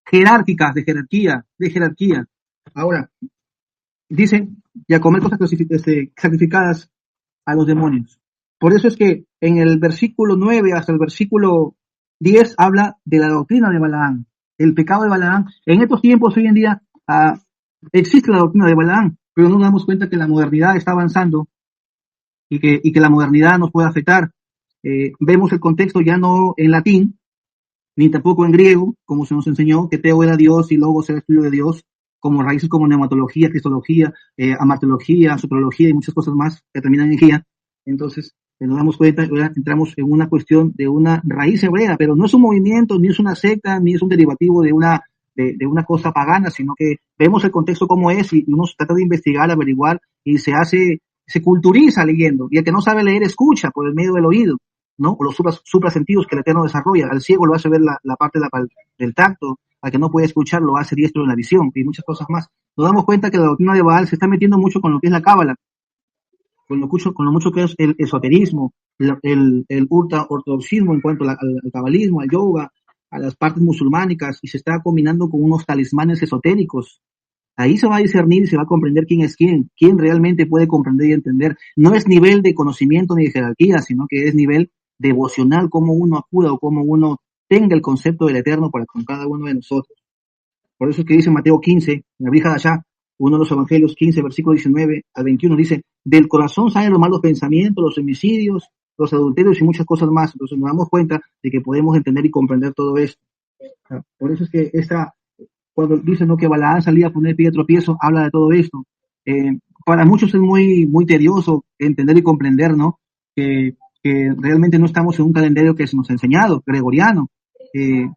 jerárquicas, de jerarquía. Ahora, dice, y a comer cosas sacrificadas a los demonios. Por eso es que en el versículo 9 hasta el versículo 10 habla de la doctrina de Balaam, el pecado de Balaam. En estos tiempos, hoy en día, existe la doctrina de Balaam, pero no nos damos cuenta que la modernidad está avanzando y que la modernidad nos puede afectar. Vemos el contexto ya no en latín, ni tampoco en griego, como se nos enseñó, que Teo era Dios y Logos era estudio de Dios, como raíces como neumatología, cristología, amartología, soterología y muchas cosas más que terminan en guía. Entonces, nos damos cuenta, ahora entramos en una cuestión de una raíz hebrea, pero no es un movimiento, ni es una secta, ni es un derivativo de una cosa pagana, sino que vemos el contexto como es y uno trata de investigar, averiguar y se culturiza leyendo. Y el que no sabe leer escucha por el medio del oído, ¿no? O los suprasentidos que el Eterno desarrolla. Al ciego lo hace ver la parte del tacto, al que no puede escuchar lo hace diestro en la visión y muchas cosas más. Nos damos cuenta que la doctrina de Baal se está metiendo mucho con lo que es la cábala, con lo mucho que es el esoterismo, el ultra-ortodoxismo en cuanto al cabalismo, al yoga, a las partes musulmánicas, y se está combinando con unos talismanes esotéricos. Ahí se va a discernir y se va a comprender quién es quién realmente puede comprender y entender. No es nivel de conocimiento ni de jerarquía, sino que es nivel devocional, cómo uno acuda o cómo uno tenga el concepto del Eterno para con cada uno de nosotros. Por eso es que dice Mateo 15, en la Brija de allá, uno de los evangelios 15, versículo 19 al 21, dice, del corazón salen los malos pensamientos, los homicidios, los adulterios y muchas cosas más. Entonces nos damos cuenta de que podemos entender y comprender todo esto. Por eso es que cuando dicen, ¿no?, que Balaam salía a poner pie de tropiezo, habla de todo esto. Para muchos es muy, muy tedioso entender y comprender, ¿no?, que realmente no estamos en un calendario que se nos ha enseñado, gregoriano,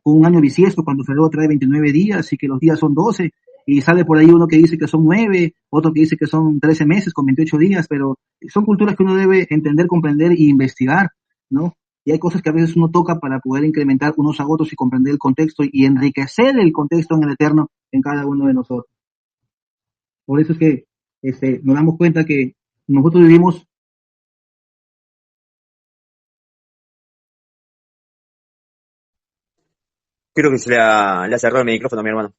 con un año bisiesto, cuando febrero trae 29 días y que los días son 12, y sale por ahí uno que dice que son 9, otro que dice que son 13 meses con 28 días, pero son culturas que uno debe entender, comprender e investigar, ¿no? Y hay cosas que a veces uno toca para poder incrementar unos a otros y comprender el contexto y enriquecer el contexto en el eterno en cada uno de nosotros. Por eso es que nos damos cuenta que nosotros vivimos. Creo que le ha cerrado el micrófono a mi hermano.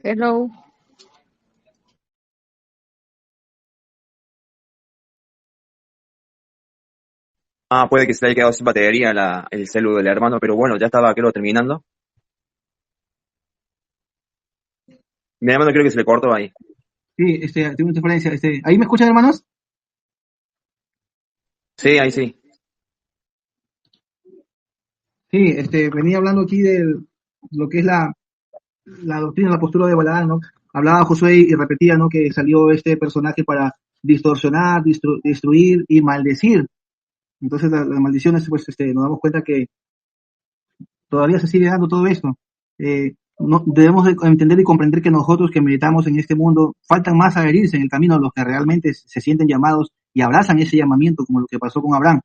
Hello. Ah, puede que se le haya quedado sin batería el celu del hermano, pero bueno, ya estaba, creo, terminando. Mi hermano creo que se le cortó ahí. Sí, tengo una interferencia. ¿Ahí me escuchan, hermanos? Sí, ahí sí. Sí, venía hablando aquí de lo que es la doctrina, la postura de Balaán, ¿no? Hablaba Josué y repetía, ¿no? Que salió este personaje para distorsionar, destruir y maldecir. Entonces, las maldiciones, pues, nos damos cuenta que todavía se sigue dando todo esto. No, debemos de entender y comprender que nosotros que militamos en este mundo, faltan más adherirse en el camino los que realmente se sienten llamados y abrazan ese llamamiento, como lo que pasó con Abraham.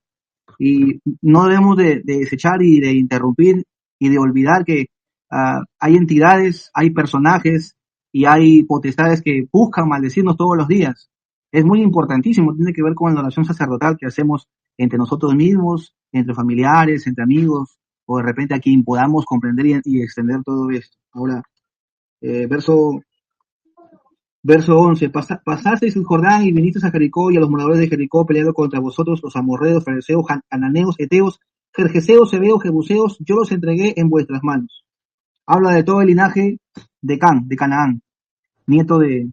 Y no debemos de desechar y de interrumpir y de olvidar que hay entidades, hay personajes y hay potestades que buscan maldecirnos todos los días. Es muy importantísimo, tiene que ver con la oración sacerdotal que hacemos entre nosotros mismos, entre familiares, entre amigos, o de repente a quien podamos comprender y extender todo esto. Ahora, verso 11, pasasteis el Jordán y vinisteis a Jericó, y a los moradores de Jericó pelearon contra vosotros, los amorreos, fereceos, cananeos, eteos, jerjeseos, heveos, jebuseos, yo los entregué en vuestras manos. Habla de todo el linaje de Canaán, nieto de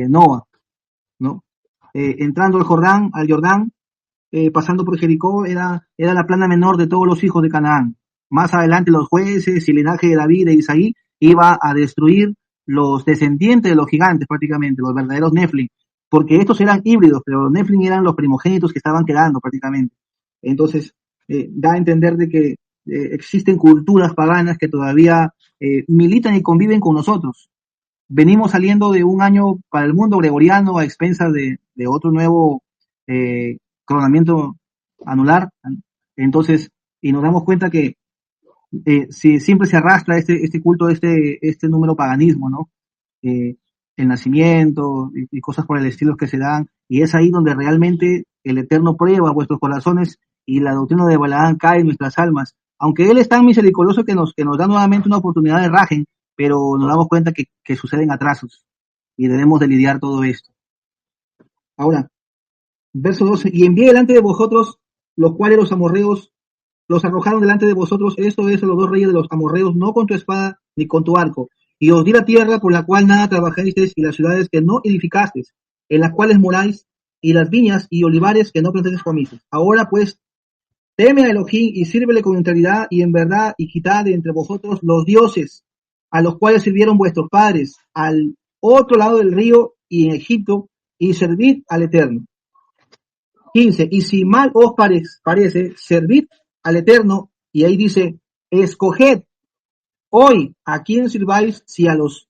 Noa, ¿no? Entrando al Jordán, pasando por Jericó, era la plana menor de todos los hijos de Canaán. Más adelante los jueces y el linaje de David e Isaí iba a destruir los descendientes de los gigantes prácticamente, los verdaderos Nephilim, porque estos eran híbridos, pero los Nephilim eran los primogénitos que estaban quedando prácticamente. Entonces, da a entender de que existen culturas paganas que todavía militan y conviven con nosotros. Venimos saliendo de un año para el mundo gregoriano a expensas de otro nuevo coronamiento anular. Entonces, y nos damos cuenta que si siempre se arrastra este culto, este número paganismo, ¿no? El nacimiento y cosas por el estilo que se dan, y es ahí donde realmente el Eterno prueba vuestros corazones y la doctrina de Balaán cae en nuestras almas. Aunque Él es tan misericordioso que nos da nuevamente una oportunidad de rajen, pero nos damos cuenta que suceden atrasos y debemos de lidiar todo esto. Ahora, verso 12, y envié delante de vosotros, los cuales los amorreos los arrojaron delante de vosotros, esto es, a los dos reyes de los amorreos, no con tu espada ni con tu arco. Y os di la tierra por la cual nada trabajasteis, y las ciudades que no edificasteis, en las cuales moráis, y las viñas y olivares que no plantasteis comisteis. Ahora pues, teme a Elohim y sírvele con integridad y en verdad, y quitad de entre vosotros los dioses a los cuales sirvieron vuestros padres al otro lado del río y en Egipto, y servid al Eterno. 15. Y si mal os parece, servid al Eterno, y ahí dice, escoged hoy a quién sirváis, si a los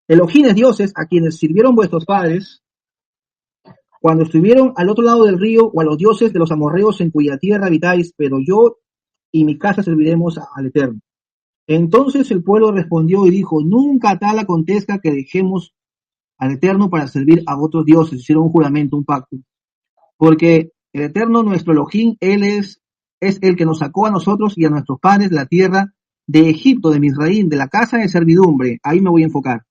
Elohines dioses a quienes sirvieron vuestros padres cuando estuvieron al otro lado del río, o a los dioses de los amorreos en cuya tierra habitáis, pero yo y mi casa serviremos al Eterno. Entonces el pueblo respondió y dijo, nunca tal acontezca que dejemos al Eterno para servir a otros dioses. Hicieron un juramento, un pacto. Porque el Eterno, nuestro Elohim, Él es el que nos sacó a nosotros y a nuestros padres de la tierra de Egipto, de Misraín, de la casa de servidumbre. Ahí me voy a enfocar.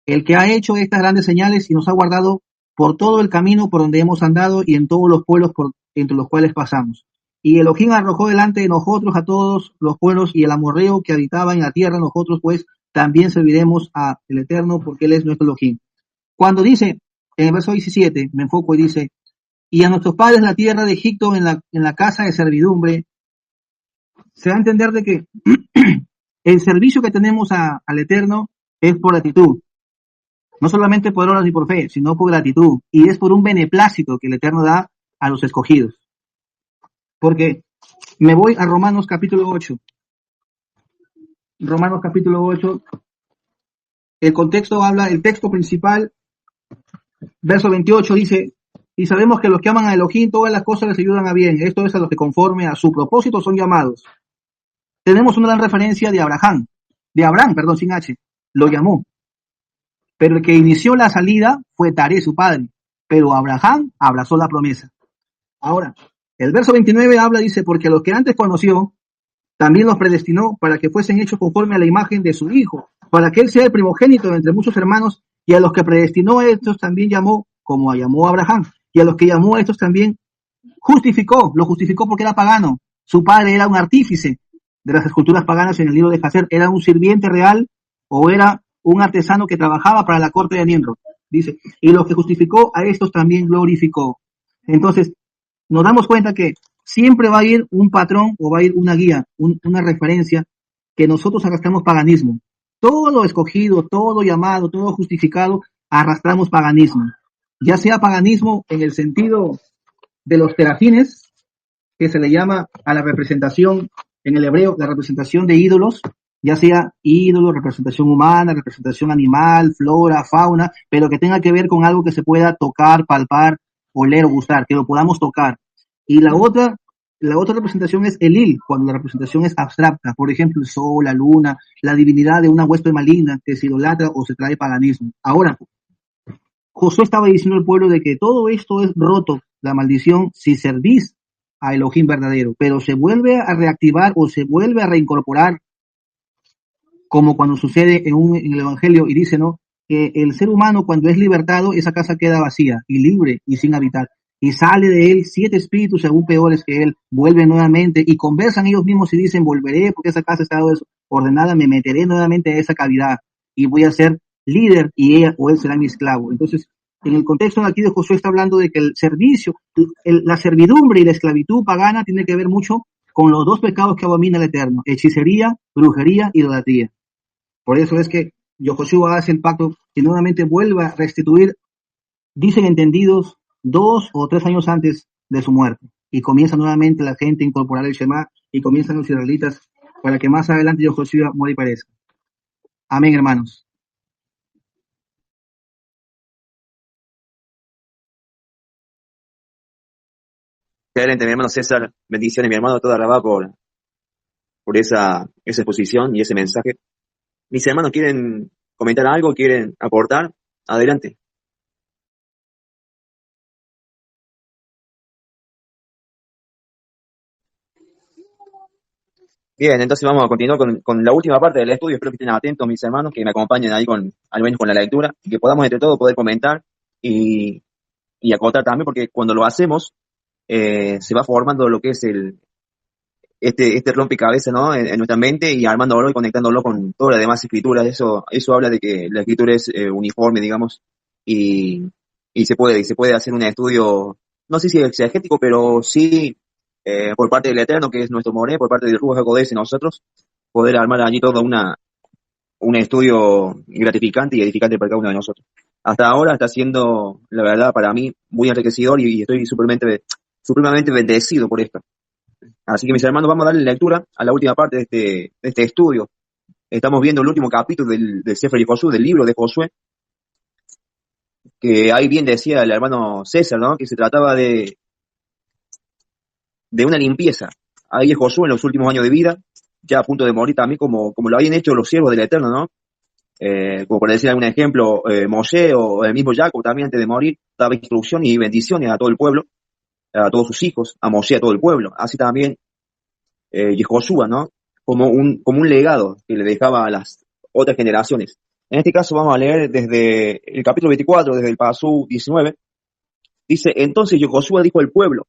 El que ha hecho estas grandes señales y nos ha guardado por todo el camino por donde hemos andado y en todos los pueblos entre los cuales pasamos. Y Elohim arrojó delante de nosotros a todos los pueblos, y el amorreo que habitaba en la tierra, nosotros pues también serviremos al Eterno, porque Él es nuestro Elohim. Cuando dice, en el verso 17, me enfoco y dice, y a nuestros padres en la tierra de Egipto, en la casa de servidumbre, se da a entender de que el servicio que tenemos al Eterno es por gratitud. No solamente por obras y por fe, sino por gratitud. Y es por un beneplácito que el Eterno da a los escogidos. Porque me voy a Romanos capítulo 8. Romanos capítulo 8, el contexto habla, el texto principal, verso 28 dice, y sabemos que los que aman a Elohim, todas las cosas les ayudan a bien. Esto es a los que conforme a su propósito son llamados. Tenemos una gran referencia de Abraham, sin H, lo llamó. Pero el que inició la salida fue Taré, su padre. Pero Abraham abrazó la promesa. Ahora, el verso 29 habla, dice, porque a los que antes conoció, también los predestinó para que fuesen hechos conforme a la imagen de su Hijo, para que él sea el primogénito entre muchos hermanos, y a los que predestinó a estos también llamó, como llamó a Abraham, y a los que llamó a estos también lo justificó porque era pagano. Su padre era un artífice de las esculturas paganas en el libro de Jacer, era un sirviente real o era un artesano que trabajaba para la corte de Nimrod. Dice, y los que justificó a estos también glorificó. Entonces, nos damos cuenta que siempre va a ir un patrón o va a ir una guía, una referencia que nosotros arrastramos paganismo. Todo escogido, todo llamado, todo justificado, arrastramos paganismo. Ya sea paganismo en el sentido de los terafines, que se le llama a la representación, en el hebreo, la representación de ídolos, ya sea ídolo, representación humana, representación animal, flora, fauna, pero que tenga que ver con algo que se pueda tocar, palpar, oler o gustar, que lo podamos tocar. Y la otra representación es Elil, cuando la representación es abstracta, por ejemplo, el sol, la luna, la divinidad de una huésped maligna que se idolatra o se trae paganismo. Ahora, Josué estaba diciendo al pueblo de que todo esto es roto, la maldición, si servís a Elohim verdadero, pero se vuelve a reactivar o se vuelve a reincorporar, como cuando sucede en el Evangelio y dice, ¿no?, que el ser humano cuando es libertado, esa casa queda vacía y libre y sin habitar. Y sale de él 7 espíritus aún peores que él, vuelven nuevamente y conversan ellos mismos y dicen, volveré porque esa casa está desordenada, me meteré nuevamente a esa cavidad y voy a ser líder y ella o él será mi esclavo. Entonces, en el contexto de aquí de Josué está hablando de que el servicio, la servidumbre y la esclavitud pagana tiene que ver mucho con los 2 pecados que abomina el Eterno, hechicería, brujería y idolatría. Por eso es que Josué hace el pacto y nuevamente vuelve a restituir, dicen entendidos, 2 o 3 años antes de su muerte. Y comienza nuevamente la gente a incorporar el Shema y comienzan los israelitas para que más adelante Josué muera y perezca. Amén, hermanos. Excelente, mi hermano César. Bendiciones, mi hermano, toda Rabá por esa exposición y ese mensaje. Mis hermanos, ¿quieren comentar algo? ¿Quieren aportar? Adelante. Bien, entonces vamos a continuar con la última parte del estudio. Espero que estén atentos, mis hermanos, que me acompañen ahí al menos con la lectura y que podamos entre todos poder comentar y acotar también, porque cuando lo hacemos se va formando lo que es este rompecabezas, ¿no?, en nuestra mente y armándolo y conectándolo con todas las demás escrituras. Eso habla de que la escritura es uniforme, digamos, y se puede hacer un estudio, no sé si exegético, pero sí por parte del Eterno, que es nuestro Moré, por parte del Ruach HaKodesh en nosotros, poder armar allí todo un estudio gratificante y edificante para cada uno de nosotros. Hasta ahora está siendo, la verdad, para mí, muy enriquecedor y estoy supremamente bendecido por esto. Así que, mis hermanos, vamos a darle lectura a la última parte de este estudio. Estamos viendo el último capítulo del Sefer Josué, del libro de Josué, que ahí bien decía el hermano César, ¿no?, que se trataba de una limpieza. Ahí es Josué en los últimos años de vida, ya a punto de morir también, como lo habían hecho los siervos del Eterno, ¿no? Como por decir algún ejemplo, Moshe o el mismo Jacob también antes de morir daba instrucción y bendiciones a todo el pueblo, a todos sus hijos, a Moshe, a todo el pueblo. Así también Josué, ¿no?, como un legado que le dejaba a las otras generaciones. En este caso vamos a leer desde el capítulo 24, desde el Pasú 19. Dice, entonces Josué dijo al pueblo,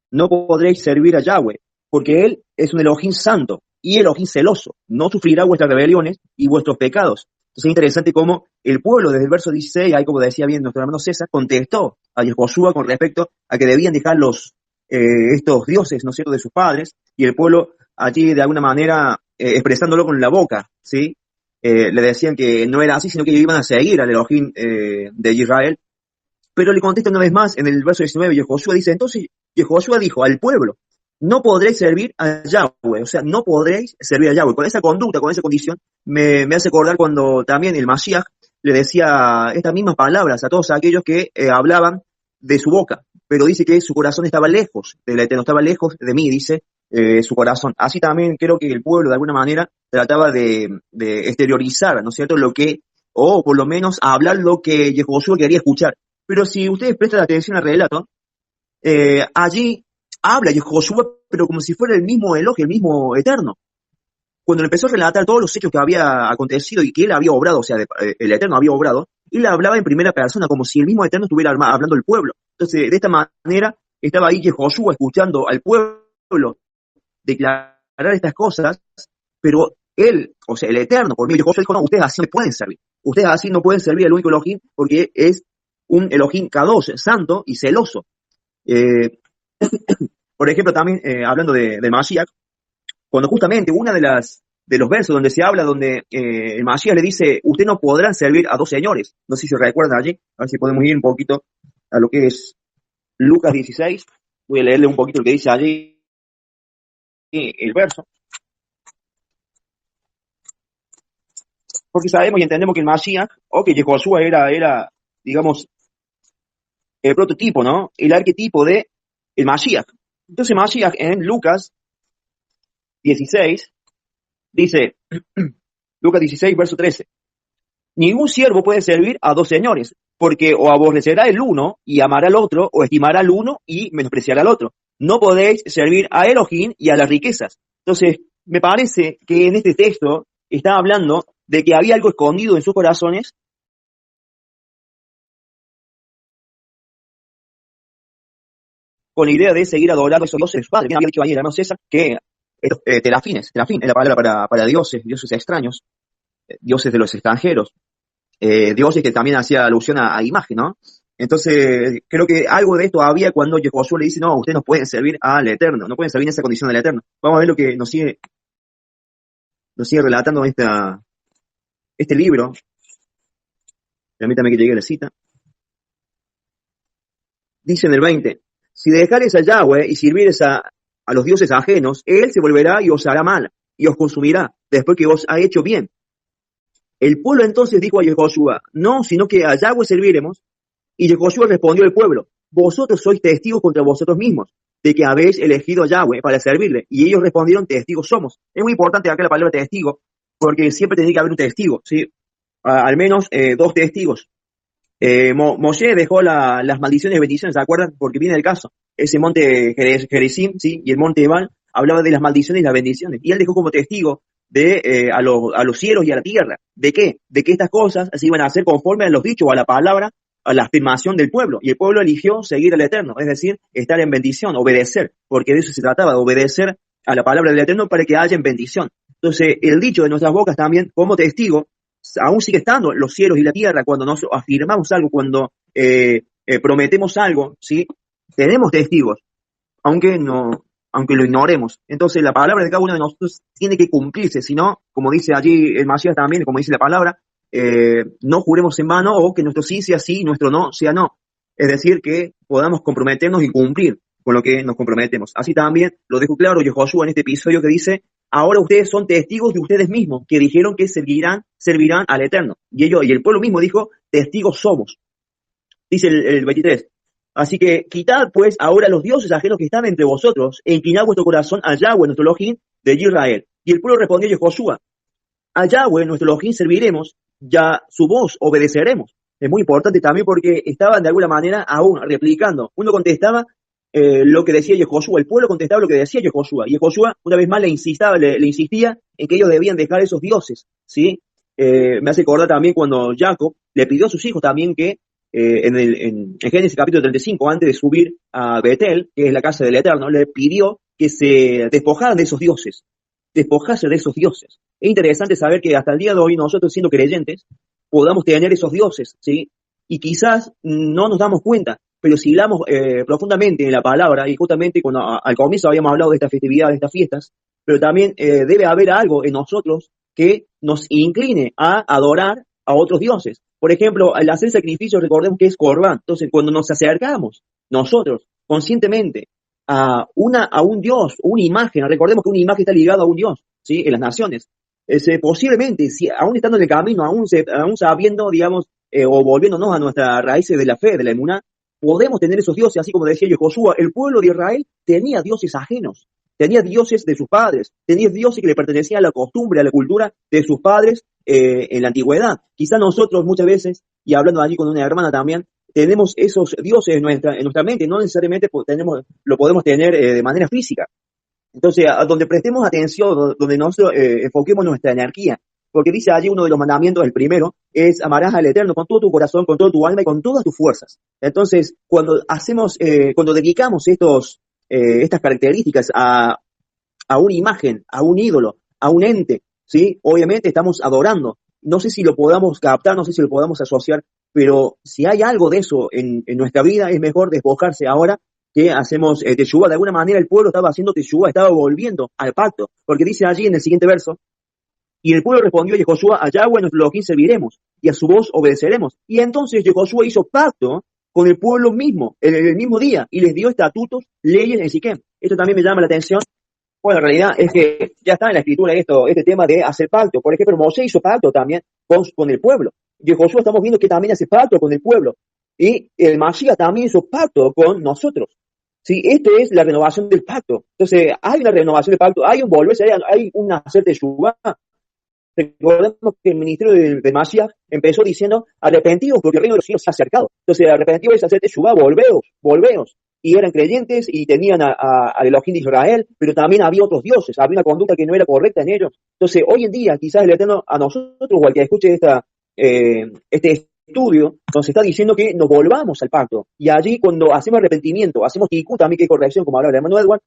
no podréis servir a Yahweh, porque él es un Elohim santo y Elohim celoso, no sufrirá vuestras rebeliones y vuestros pecados. Entonces es interesante cómo el pueblo desde el verso 16, ahí como decía bien nuestro hermano César, contestó a Josué con respecto a que debían dejar estos dioses, ¿no es cierto?, de sus padres, y el pueblo allí de alguna manera expresándolo con la boca, ¿sí? Le decían que no era así, sino que iban a seguir al Elohim de Israel. Pero le contesta una vez más en el verso 19, y Josué dice, entonces Yehoshua dijo al pueblo, no podréis servir a Yahweh, o sea, no podréis servir a Yahweh. Con esa conducta, con esa condición, me hace acordar cuando también el Mashiach le decía estas mismas palabras a todos aquellos que hablaban de su boca, pero dice que su corazón estaba lejos del Eterno, estaba lejos de mí, dice su corazón. Así también creo que el pueblo de alguna manera trataba de exteriorizar, ¿no es cierto?, lo que, o por lo menos hablar lo que Yehoshua quería escuchar. Pero si ustedes prestan atención al relato, allí habla Yehoshua, pero como si fuera el mismo Elohim, el mismo Eterno. Cuando empezó a relatar todos los hechos que había acontecido y que él había obrado, o sea, el Eterno había obrado, él hablaba en primera persona, como si el mismo Eterno estuviera hablando al pueblo. Entonces, de esta manera, estaba ahí Yehoshua escuchando al pueblo declarar estas cosas, pero él, o sea, el Eterno, por medio de Yehoshua, dijo, no, ustedes así no pueden servir. Ustedes así no pueden servir al único Elohim, porque es un Elohim Kadosh, santo y celoso. Por ejemplo, también, hablando de Mashiach, cuando justamente una de los versos donde se habla, donde el Mashiach le dice, usted no podrán servir a dos señores. No sé si se recuerdan allí, a ver si podemos ir un poquito a lo que es Lucas 16. Voy a leerle un poquito lo que dice allí el verso. Porque sabemos y entendemos que el Mashiach, o que Yehoshua era, digamos, el prototipo, ¿no? El arquetipo de el Mashiach. Entonces Mashiach en Lucas 16 dice, Lucas 16, verso 13, ningún siervo puede servir a dos señores, porque o aborrecerá el uno y amará al otro, o estimará al uno y menospreciará al otro. No podéis servir a Elohim y a las riquezas. Entonces, me parece que en este texto está hablando de que había algo escondido en sus corazones con la idea de seguir adorando a esos dioses de su padre. Bien había dicho ahí el hermano César que terafín es la palabra para dioses extraños, dioses de los extranjeros, dioses que también hacía alusión a imagen, ¿no? Entonces, creo que algo de esto había cuando Yehoshua le dice, no, ustedes no pueden servir al Eterno, no pueden servir en esa condición del Eterno. Vamos a ver lo que nos sigue relatando este libro. Permítame que llegue a la cita. Dice en el 20, si dejares a Yahweh y sirvieres a los dioses ajenos, él se volverá y os hará mal, y os consumirá, después que os ha hecho bien. El pueblo entonces dijo a Yehoshua, no, sino que a Yahweh serviremos. Y Yehoshua respondió al pueblo, vosotros sois testigos contra vosotros mismos, de que habéis elegido a Yahweh para servirle. Y ellos respondieron, testigos somos. Es muy importante acá la palabra testigo, porque siempre tiene que haber un testigo, ¿sí? Al menos dos testigos. Moshe dejó las maldiciones y bendiciones, ¿se acuerdan? Porque viene el caso. Ese monte Gerizim, ¿sí? Y el monte Ebal hablaba de las maldiciones y las bendiciones. Y él dejó como testigo a los cielos y a la tierra. ¿De qué? De que estas cosas se iban a hacer conforme a los dichos o a la palabra, a la afirmación del pueblo. Y el pueblo eligió seguir al Eterno, es decir, estar en bendición, obedecer, porque de eso se trataba, de obedecer a la palabra del Eterno para que haya en bendición. Entonces, el dicho de nuestras bocas también, como testigo, aún sigue estando los cielos y la tierra cuando nos afirmamos algo, cuando prometemos algo, ¿sí? Tenemos testigos, aunque lo ignoremos. Entonces la palabra de cada uno de nosotros tiene que cumplirse, si no, como dice allí el Mashiach también, como dice la palabra, no juremos en vano, o que nuestro sí sea sí, nuestro no sea no. Es decir, que podamos comprometernos y cumplir con lo que nos comprometemos. Así también lo dejo claro Yehoshua en este episodio que dice, ahora ustedes son testigos de ustedes mismos, que dijeron que servirán al Eterno. Y el pueblo mismo dijo, testigos somos. Dice el 23. Así que quitad pues ahora los dioses ajenos que están entre vosotros, e inclinad vuestro corazón a Yahweh, nuestro Elohim, de Israel. Y el pueblo respondió a Yehoshua, a Yahweh, nuestro Elohim, serviremos, ya su voz obedeceremos. Es muy importante también porque estaban de alguna manera aún replicando. Uno contestaba lo que decía Yehoshua, el pueblo contestaba lo que decía Yehoshua, y Yehoshua una vez más le insistía en que ellos debían dejar esos dioses, ¿sí? Me hace acordar también cuando Jacob le pidió a sus hijos también que en Génesis capítulo 35, antes de subir a Betel, que es la casa del Eterno, le pidió que se despojaran de esos dioses, despojarse de esos dioses. Es interesante saber que hasta el día de hoy nosotros, siendo creyentes, podamos tener esos dioses, ¿sí? Y quizás no nos damos cuenta, pero si hablamos profundamente en la palabra, y justamente cuando al comienzo habíamos hablado de esta festividad, de estas fiestas, pero también debe haber algo en nosotros que nos incline a adorar a otros dioses. Por ejemplo, al hacer sacrificios, recordemos que es Corbán. Entonces, cuando nos acercamos nosotros conscientemente a un Dios, una imagen. Recordemos que una imagen está ligada a un Dios, ¿sí? En las naciones. Posiblemente, si, aún estando en el camino, aún sabiendo, digamos, o volviéndonos a nuestras raíces de la fe, de la emuná, podemos tener esos dioses, así como decía Josué, el pueblo de Israel tenía dioses ajenos, tenía dioses de sus padres, tenía dioses que le pertenecían a la costumbre, a la cultura de sus padres en la antigüedad. Quizá nosotros muchas veces, y hablando allí con una hermana también, tenemos esos dioses en nuestra mente, no necesariamente lo podemos tener de manera física. Entonces, a donde prestemos atención, donde nosotros enfoquemos nuestra energía, porque dice allí uno de los mandamientos, el primero, es amarás al Eterno con todo tu corazón, con toda tu alma y con todas tus fuerzas. Entonces, cuando dedicamos estas características a una imagen, a un ídolo, a un ente, ¿sí? Obviamente estamos adorando. No sé si lo podamos captar, no sé si lo podamos asociar, pero si hay algo de eso en nuestra vida, es mejor despojarse ahora que hacemos teshuvá. De alguna manera el pueblo estaba haciendo teshuvá, estaba volviendo al pacto, porque dice allí en el siguiente verso, y el pueblo respondió a Yehoshua, a Yahweh nuestro Elohim serviremos, y a su voz obedeceremos. Y entonces Yehoshua hizo pacto con el pueblo mismo, en el mismo día, y les dio estatutos, leyes en Siquem. Esto también me llama la atención. Bueno, en realidad es que ya está en la escritura este tema de hacer pacto. Por ejemplo, Moisés hizo pacto también con el pueblo. Y Josué estamos viendo que también hace pacto con el pueblo. Y el Mashiach también hizo pacto con nosotros. Sí, esto es la renovación del pacto. Entonces, hay una renovación del pacto, hay un volverse, hay un hacer teshuvá. Recordemos que el ministerio de Mashiach empezó diciendo, arrepentidos porque el reino de los cielos se ha acercado. Entonces, arrepentidos es hacer teshuvá, volveos. Y eran creyentes y tenían al Elohim de Israel, pero también había otros dioses, había una conducta que no era correcta en ellos. Entonces, hoy en día, quizás el Eterno a nosotros, o al que escuche este estudio, nos está diciendo que nos volvamos al pacto. Y allí, cuando hacemos arrepentimiento, hacemos tikkun, también que hay corrección, como hablaba el hermano Edward,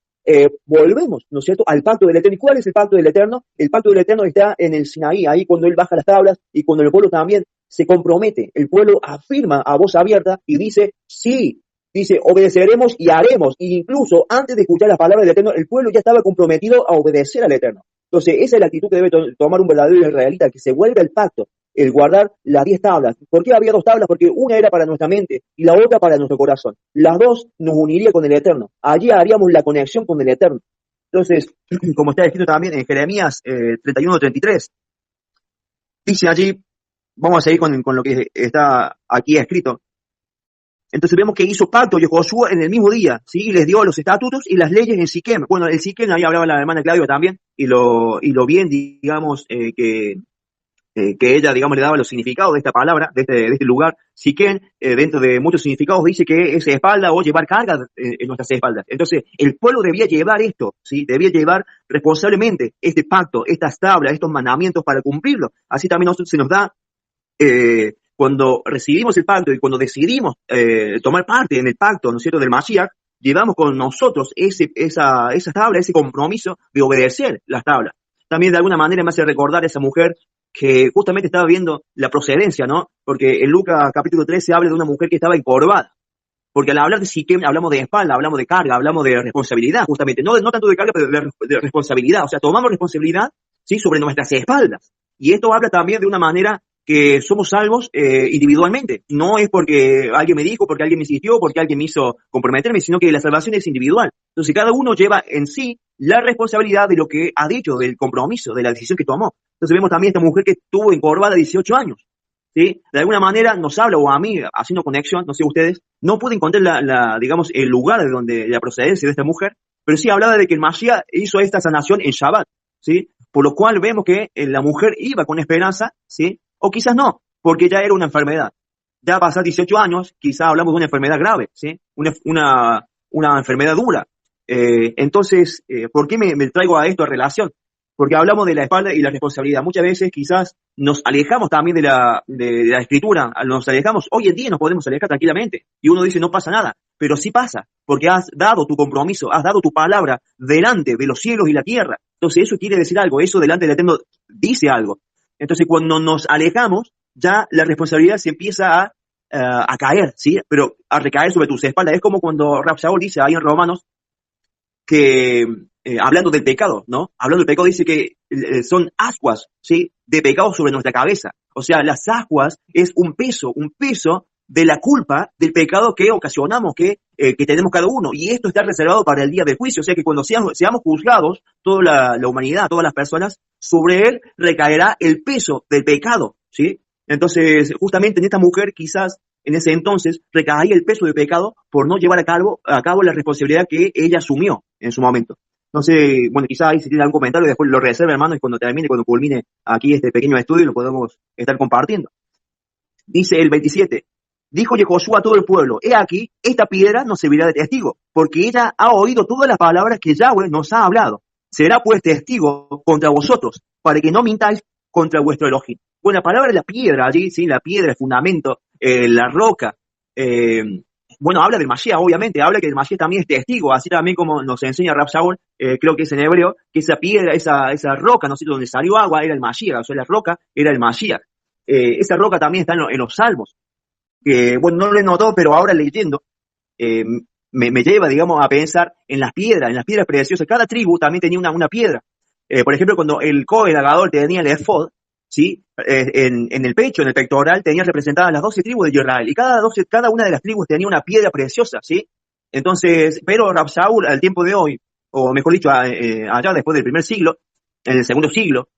volvemos, ¿no es cierto?, al pacto del Eterno. ¿Y cuál es el pacto del Eterno? El pacto del Eterno está en el Sinaí, ahí cuando él baja las tablas y cuando el pueblo también se compromete. El pueblo afirma a voz abierta y dice, sí, dice, obedeceremos y haremos. E incluso antes de escuchar las palabras del Eterno, el pueblo ya estaba comprometido a obedecer al Eterno. Entonces, esa es la actitud que debe tomar un verdadero israelita, que se vuelve al pacto, el guardar las 10 tablas. ¿Por qué había 2 tablas? Porque una era para nuestra mente y la otra para nuestro corazón. Las 2 nos uniría con el Eterno. Allí haríamos la conexión con el Eterno. Entonces, como está escrito también en Jeremías 31-33, dice allí, vamos a seguir con lo que está aquí escrito. Entonces vemos que hizo pacto Josué en el mismo día, ¿sí? Y les dio los estatutos y las leyes en Siquem. Bueno, el Siquem, ahí hablaba la hermana Claudia también, y lo bien, digamos, que ella, digamos, le daba los significados de esta palabra, de este lugar. Siquem, dentro de muchos significados, dice que es espalda o llevar carga en nuestras espaldas. Entonces, el pueblo debía llevar esto, ¿sí? Debía llevar responsablemente este pacto, estas tablas, estos mandamientos para cumplirlo. Así también se nos da, cuando recibimos el pacto y cuando decidimos tomar parte en el pacto, ¿no es cierto?, del Mashiach, llevamos con nosotros esa tabla, ese compromiso de obedecer las tablas. También de alguna manera me hace recordar a esa mujer que justamente estaba viendo la procedencia, ¿no? Porque en Lucas capítulo 13 habla de una mujer que estaba encorvada. Porque al hablar de Siquem hablamos de espalda, hablamos de carga, hablamos de responsabilidad, justamente. No tanto de carga, pero de responsabilidad. O sea, tomamos responsabilidad, ¿sí?, sobre nuestras espaldas. Y esto habla también de una manera que somos salvos individualmente. No es porque alguien me dijo, porque alguien me insistió, porque alguien me hizo comprometerme, sino que la salvación es individual. Entonces cada uno lleva en sí la responsabilidad de lo que ha dicho, del compromiso, de la decisión que tomó. Entonces vemos también esta mujer que estuvo encorvada 18 años. ¿Sí? De alguna manera nos habla, o a mí, haciendo conexión, no sé ustedes, no pude encontrar digamos, el lugar de donde la procedencia de esta mujer, pero sí hablaba de que el Mashiach hizo esta sanación en Shabbat, ¿sí? Por lo cual vemos que la mujer iba con esperanza, ¿sí? O quizás no, porque ya era una enfermedad. Ya pasar 18 años, quizás hablamos de una enfermedad grave, ¿sí? Una enfermedad dura. Entonces, ¿por qué me traigo a esto a relación? Porque hablamos de la espalda y la responsabilidad. Muchas veces quizás nos alejamos también de la escritura, nos alejamos. Hoy en día nos podemos alejar tranquilamente. Y uno dice, no pasa nada. Pero sí pasa, porque has dado tu compromiso, has dado tu palabra delante de los cielos y la tierra. Entonces eso quiere decir algo, eso delante del Eterno dice algo. Entonces cuando nos alejamos, ya la responsabilidad se empieza a caer, ¿sí? Pero a recaer sobre tus espaldas. Es como cuando Rab Shaul dice ahí en Romanos que, hablando del pecado, ¿no? Hablando del pecado dice que son ascuas, ¿sí?, de pecado sobre nuestra cabeza. O sea, las ascuas es un peso de la culpa del pecado que ocasionamos, que tenemos cada uno. Y esto está reservado para el día del juicio. O sea que cuando seamos juzgados, toda la humanidad, todas las personas, sobre él recaerá el peso del pecado, ¿sí? Entonces, justamente en esta mujer, quizás en ese entonces, recaía el peso del pecado por no llevar a cabo la responsabilidad que ella asumió en su momento. Entonces, bueno, quizás ahí si tiene algún comentario, después lo reserve, hermano, y cuando culmine aquí este pequeño estudio, lo podemos estar compartiendo. Dice el 27, dijo Josué a todo el pueblo, he aquí, esta piedra nos servirá de testigo, porque ella ha oído todas las palabras que Yahweh nos ha hablado. Será pues testigo contra vosotros, para que no mintáis contra vuestro Elohim. Bueno, la palabra de la piedra allí, sí, la piedra, el fundamento, la roca, bueno, habla del Mashiach, obviamente, habla que el Mashiach también es testigo, así también como nos enseña Rab Shaul, creo que es en hebreo, que esa piedra, esa roca, no sé, donde salió agua, era el Mashiach, o sea, la roca era el Mashiach. Esa roca también está en los Salmos, que, bueno, no lo he notado, pero ahora leyendo, me lleva, digamos, a pensar en las piedras preciosas. Cada tribu también tenía una piedra. Por ejemplo, cuando el Cohen Agadol tenía el efod, ¿sí? En el pecho, en el pectoral, tenía representadas las 12 tribus de Israel, y cada una de las tribus tenía una piedra preciosa, ¿sí? Entonces, pero Rab Shaul, al tiempo de hoy, o mejor dicho, allá después del primer siglo, en el segundo siglo,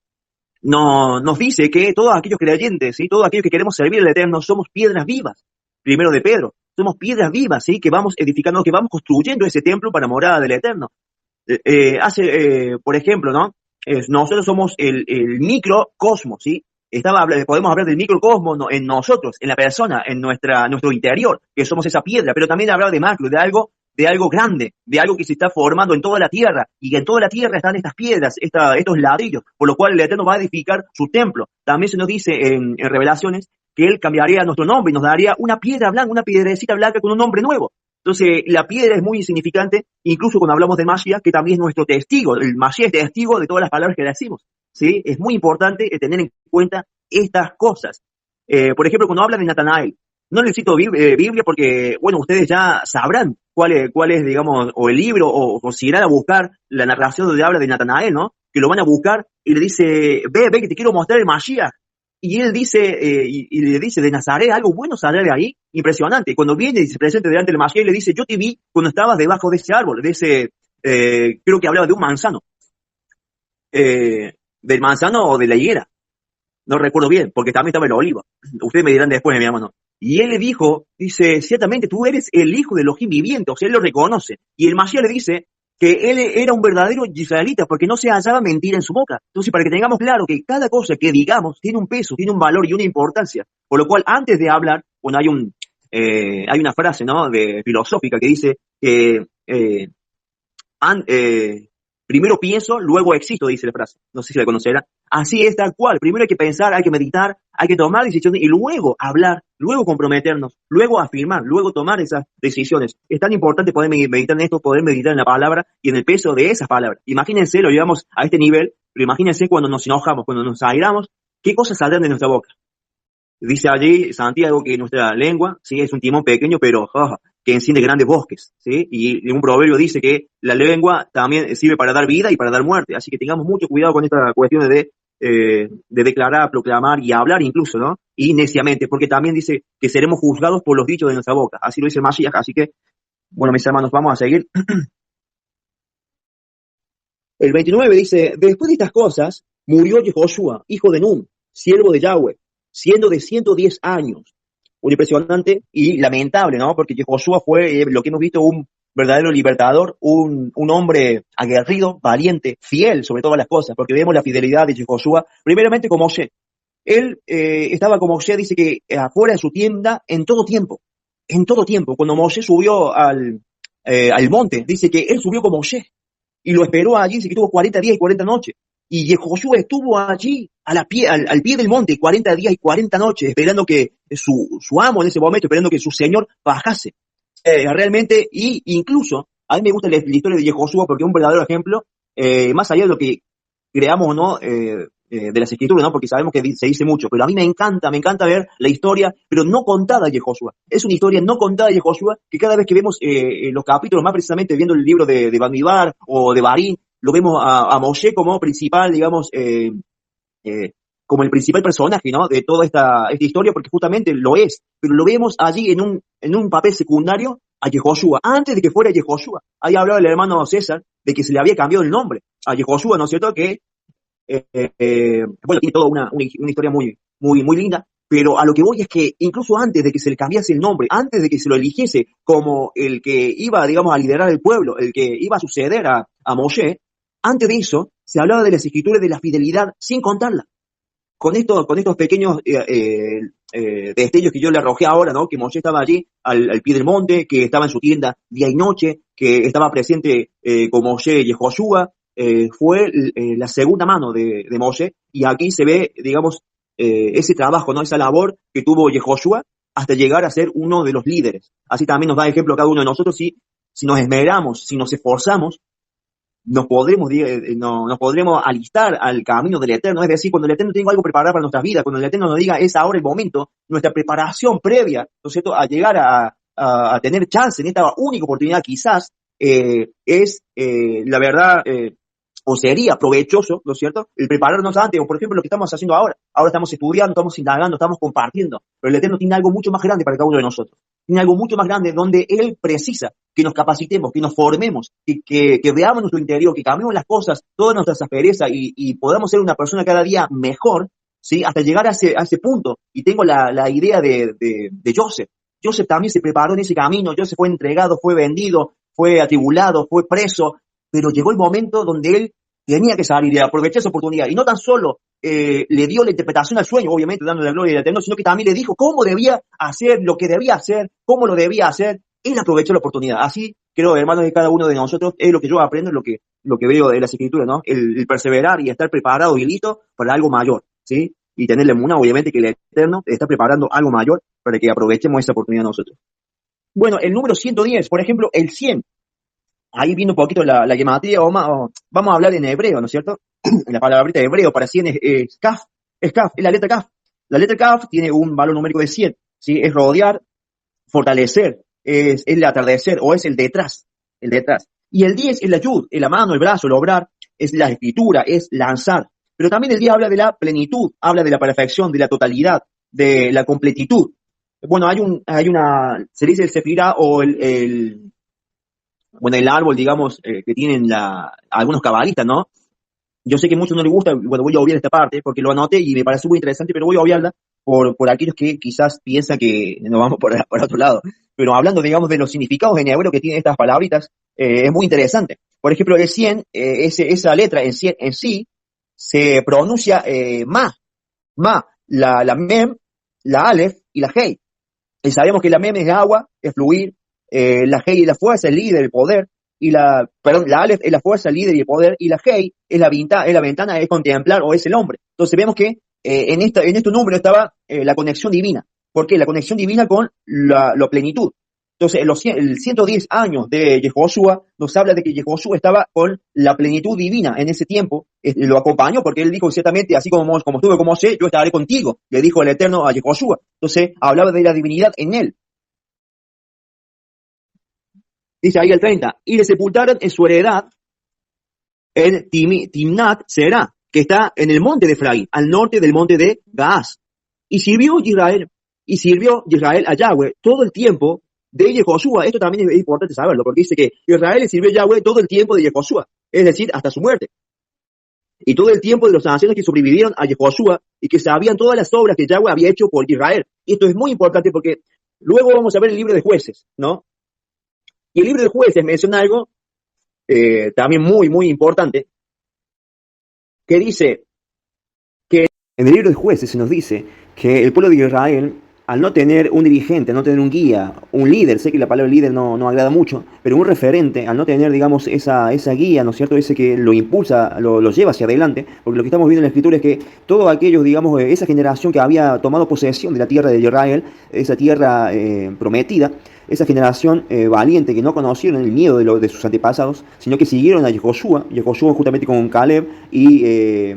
nos dice que todos aquellos creyentes, ¿sí? Todos aquellos que queremos servir al Eterno, somos piedras vivas. Primero de Pedro, somos piedras vivas, ¿sí? Que vamos edificando, que vamos construyendo ese templo para morada del Eterno. Por ejemplo, ¿no? Nosotros somos el microcosmos, ¿sí? Podemos hablar del microcosmos en nosotros, en la persona, en nuestro interior, que somos esa piedra, pero también hablar de macro, de algo grande, de algo que se está formando en toda la tierra, y que en toda la tierra están estas piedras, estos ladrillos, por lo cual el Eterno va a edificar su templo. También se nos dice en Revelaciones que Él cambiaría nuestro nombre y nos daría una piedra blanca, una piedrecita blanca con un nombre nuevo. Entonces, la piedra es muy insignificante, incluso cuando hablamos de Mashiach, que también es nuestro testigo. El Mashiach es testigo de todas las palabras que le decimos, ¿sí? Es muy importante tener en cuenta estas cosas. Por ejemplo, cuando hablan de Natanael, no necesito Biblia porque, bueno, ustedes ya sabrán cuál es, digamos, o el libro, o si irán a buscar la narración donde habla de Natanael, ¿no? Que lo van a buscar y le dice, ve, que te quiero mostrar el Mashiach. Y él dice, y le dice, de Nazaret, algo bueno sale de ahí, impresionante. Cuando viene y se presenta delante del Mashiach, le dice, yo te vi cuando estabas debajo de ese árbol, creo que hablaba de un manzano. Del manzano o de la higuera. No recuerdo bien, porque también estaba el olivo. Ustedes me dirán después, mi hermano. Y él le dice, ciertamente tú eres el hijo de Elohim viviente, o sea, él lo reconoce. Y el Mashiach le dice que él era un verdadero israelita, porque no se hallaba mentira en su boca. Entonces, para que tengamos claro que cada cosa que digamos tiene un peso, tiene un valor y una importancia. Por lo cual, antes de hablar, bueno, hay una frase, ¿no?, filosófica que dice que primero pienso, luego existo, dice la frase. No sé si la conocerá. Así es, tal cual. Primero hay que pensar, hay que meditar, hay que tomar decisiones y luego hablar, luego comprometernos, luego afirmar, luego tomar esas decisiones. Es tan importante poder meditar en esto, poder meditar en la palabra y en el peso de esas palabras. Imagínense, lo llevamos a este nivel, pero imagínense cuando nos enojamos, cuando nos airamos, qué cosas saldrán de nuestra boca. Dice allí Santiago que nuestra lengua, sí, es un timón pequeño, pero que enciende grandes bosques, ¿sí? Y un proverbio dice que la lengua también sirve para dar vida y para dar muerte, así que tengamos mucho cuidado con esta cuestión de declarar, proclamar y hablar incluso, ¿no? Y neciamente, porque también dice que seremos juzgados por los dichos de nuestra boca, así lo dice Mashiach, así que, bueno, mis hermanos, vamos a seguir. El 29 dice, después de estas cosas, murió Jehoshua, hijo de Nun, siervo de Yahweh, siendo de 110 años. Un impresionante y lamentable, ¿no? Porque Josué fue, lo que hemos visto, un verdadero libertador, un hombre aguerrido, valiente, fiel sobre todas las cosas, porque vemos la fidelidad de Josué, primeramente como Moshe. Él estaba como Moshe, dice que afuera de su tienda en todo tiempo. Cuando Moshe subió al monte, dice que él subió como Moshe y lo esperó allí, dice que tuvo 40 días y 40 noches. Y Josué estuvo allí al pie del monte 40 días y 40 noches, esperando que su amo en ese momento, esperando que su señor bajase. Realmente, y incluso, a mí me gusta la historia de Josué porque es un verdadero ejemplo, más allá de lo que creamos o no de las escrituras, ¿no? Porque sabemos que se dice mucho, pero a mí me encanta ver la historia, pero no contada de Josué. Es una historia no contada de Josué, que cada vez que vemos los capítulos, más precisamente viendo el libro de Bamidbar o de Barín, lo vemos a Moshe como principal, digamos, como el principal personaje, ¿no? De toda esta historia, porque justamente lo es, pero lo vemos allí en un papel secundario a Yehoshua, antes de que fuera Yehoshua. Ahí hablaba el hermano César de que se le había cambiado el nombre a Yehoshua, ¿no es cierto? Que, bueno, tiene toda una historia muy linda, pero a lo que voy es que incluso antes de que se le cambiase el nombre, antes de que se lo eligiese como el que iba, digamos, a liderar el pueblo, el que iba a suceder a Moshe, antes de eso se hablaba de las escrituras de la fidelidad sin contarla. Con estos pequeños destellos que yo le arrojé ahora, ¿no? Que Moshe estaba allí al pie del monte, que estaba en su tienda día y noche, que estaba presente con Moshe y Josué, fue la segunda mano de Moshe, y aquí se ve, digamos, ese trabajo, ¿no? Esa labor que tuvo Yehoshua hasta llegar a ser uno de los líderes. Así también nos da ejemplo a cada uno de nosotros si nos esmeramos, si nos esforzamos, nos podremos alistar al camino del Eterno. Es decir, cuando el Eterno tenga algo preparado para nuestras vidas, cuando el Eterno nos diga es ahora el momento, nuestra preparación previa, ¿no es cierto?, a llegar a tener chance en esta única oportunidad quizás, es la verdad, o sería provechoso, ¿no es cierto?, el prepararnos antes, o por ejemplo lo que estamos haciendo ahora. Ahora estamos estudiando, estamos indagando, estamos compartiendo, pero el Eterno tiene algo mucho más grande para cada uno de nosotros. Tiene algo mucho más grande donde Él precisa que nos capacitemos, que nos formemos, que veamos nuestro interior, que cambiemos las cosas, todas nuestras asperezas y podamos ser una persona cada día mejor, ¿sí?, hasta llegar a ese punto. Y tengo la idea de Joseph. Joseph también se preparó en ese camino. Joseph fue entregado, fue vendido, fue atribulado, fue preso, pero llegó el momento donde él tenía que salir y aprovechar esa oportunidad. Y no tan solo le dio la interpretación al sueño, obviamente dándole la gloria al Eterno, sino que también le dijo cómo debía hacer, lo que debía hacer, cómo lo debía hacer. Él aprovechó la oportunidad. Así, creo, hermanos, de cada uno de nosotros, es lo que yo aprendo, es lo que veo de las Escrituras, ¿no? El perseverar y estar preparado y listo para algo mayor, ¿sí? Y tener la emuná, obviamente, que el Eterno está preparando algo mayor para que aprovechemos esa oportunidad nosotros. Bueno, el número 110, por ejemplo, el 100. Ahí viene un poquito la gematría, vamos a hablar en hebreo, ¿no es cierto? La palabrita de hebreo para 100 es kaf, es la letra kaf. La letra kaf tiene un valor numérico de 100, ¿sí? Es rodear, fortalecer, es el atardecer o es el detrás. Y el 10 es la yud, es la mano, el brazo, el obrar, es la escritura, es lanzar. Pero también el 10 habla de la plenitud, habla de la perfección, de la totalidad, de la completitud. Bueno, se dice el sefirá o el árbol, digamos, que tienen algunos cabalistas, ¿no? Yo sé que a muchos no les gusta, bueno, voy a obviar esta parte porque lo anoté y me parece muy interesante, pero voy a obviarla por aquellos que quizás piensan que nos vamos por otro lado. Pero hablando, digamos, de los significados en hebreo que tienen estas palabritas, es muy interesante. Por ejemplo, el 100, esa letra en sí, se pronuncia ma, la mem, la alef y la hei. Y sabemos que la mem es agua, es fluir, la hei es la fuerza, el líder, el poder, la alef es la fuerza, el líder y el poder, y la hei es la ventana, es contemplar o es el hombre. Entonces vemos que en este número estaba la conexión divina. ¿Por qué? La conexión divina con la plenitud. Entonces, el 110 años de Yehoshua nos habla de que Yehoshua estaba con la plenitud divina en ese tiempo. Lo acompañó porque él dijo ciertamente, así como estuve con Moshe, yo estaré contigo, le dijo el Eterno a Yehoshua. Entonces, hablaba de la divinidad en él. Dice ahí el 30, y le sepultaron en su heredad en Timnat Será, que está en el monte de Efraín, al norte del monte de Gaás. Y sirvió Israel a Yahweh todo el tiempo de Yehoshua. Esto también es importante saberlo, porque dice que Israel le sirvió a Yahweh todo el tiempo de Yehoshua, es decir, hasta su muerte. Y todo el tiempo de los ancianos que sobrevivieron a Yehoshua y que sabían todas las obras que Yahweh había hecho por Israel. Y esto es muy importante porque luego vamos a ver el libro de Jueces, ¿no? Y el libro de Jueces menciona algo también muy importante, que dice que en el libro de Jueces se nos dice que el pueblo de Israel, al no tener un dirigente, al no tener un guía, un líder, sé que la palabra líder no agrada mucho, pero un referente, al no tener, digamos, esa guía, ¿no es cierto?, ese que lo impulsa, lo lleva hacia adelante, porque lo que estamos viendo en la Escritura es que todos aquellos, digamos, esa generación que había tomado posesión de la tierra de Israel, esa tierra prometida, esa generación valiente que no conocieron el miedo de sus antepasados, sino que siguieron a Yehoshua justamente con Caleb y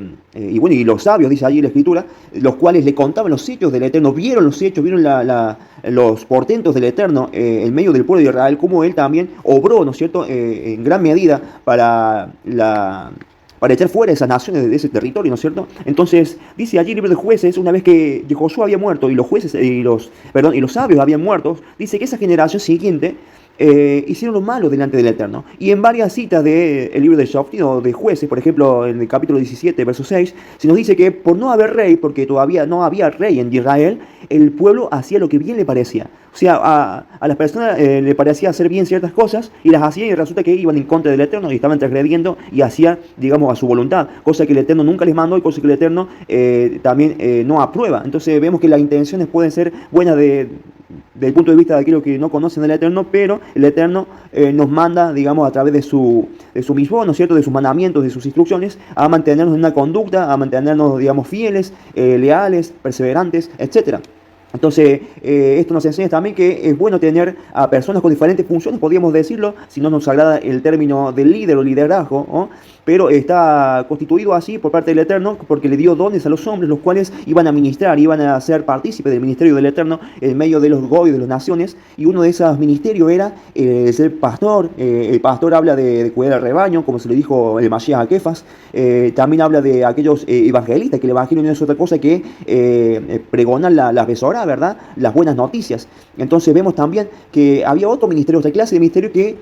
los sabios, dice allí la Escritura, los cuales le contaban los hechos del Eterno, vieron los hechos, vieron los portentos del Eterno en medio del pueblo de Israel, como él también obró, ¿no es cierto?, en gran medida para para echar fuera esas naciones de ese territorio, ¿no es cierto? Entonces, dice allí el libro de Jueces, una vez que Josué había muerto y los jueces y los sabios habían muerto, dice que esa generación siguiente hicieron lo malo delante del Eterno. Y en varias citas del libro de Shoftim o de Jueces, por ejemplo, en el capítulo 17, verso 6, se nos dice que por no haber rey, porque todavía no había rey en Israel, el pueblo hacía lo que bien le parecía. O sea, a las personas le parecía hacer bien ciertas cosas y las hacían, y resulta que iban en contra del Eterno y estaban transgrediendo y hacían, digamos, a su voluntad, cosa que el Eterno nunca les mandó y cosa que el Eterno también no aprueba. Entonces vemos que las intenciones pueden ser buenas desde el punto de vista de aquellos que no conocen al Eterno, pero el Eterno nos manda, digamos, a través de su mismo, ¿no es cierto?, de sus mandamientos, de sus instrucciones, a mantenernos en una conducta, a mantenernos, digamos, fieles, leales, perseverantes, etcétera. Entonces, esto nos enseña también que es bueno tener a personas con diferentes funciones, podríamos decirlo, si no nos agrada el término de líder o liderazgo, ¿no? Pero está constituido así por parte del Eterno, porque le dio dones a los hombres, los cuales iban a ministrar, iban a ser partícipes del ministerio del Eterno en medio de los goyos, de las naciones, y uno de esos ministerios era ser pastor. El pastor habla de cuidar al rebaño, como se le dijo el Mashiach a Kefas. También habla de aquellos evangelistas, que el evangelio no es otra cosa que pregonan la besora, ¿verdad?, las buenas noticias. Entonces vemos también que había otro ministerio, otra clase de ministerio que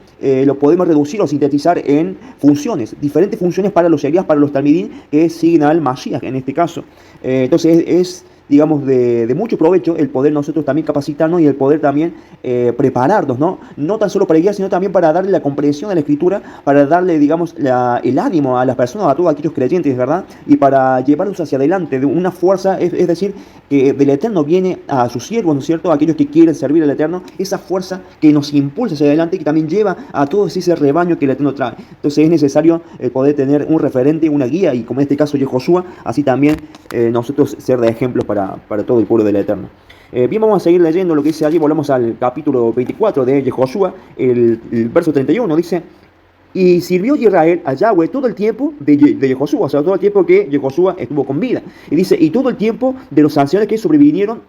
lo podemos reducir o sintetizar en funciones, diferentes funciones para los Sherias, para los Talmidim, que siguen al Mashiach en este caso. Entonces es digamos, de mucho provecho el poder nosotros también capacitarnos y el poder también prepararnos, ¿no? No tan solo para guiar, sino también para darle la comprensión a la Escritura, para darle, digamos, el ánimo a las personas, a todos aquellos creyentes, ¿verdad? Y para llevarlos hacia adelante, de una fuerza, es decir, que del Eterno viene a sus siervos, ¿no es cierto?, a aquellos que quieren servir al Eterno, esa fuerza que nos impulsa hacia adelante y que también lleva a todo ese rebaño que el Eterno trae. Entonces es necesario poder tener un referente, una guía, y como en este caso Josué, así también nosotros ser de ejemplos para todo el pueblo del Eterno. Bien, vamos a seguir leyendo lo que dice allí. Volvemos al capítulo 24 de Josué, el verso 31, dice: y sirvió Israel a Yahweh todo el tiempo de Josué, o sea, todo el tiempo que Josué estuvo con vida. Y dice, y todo el tiempo de los ancianos que sobrevivieron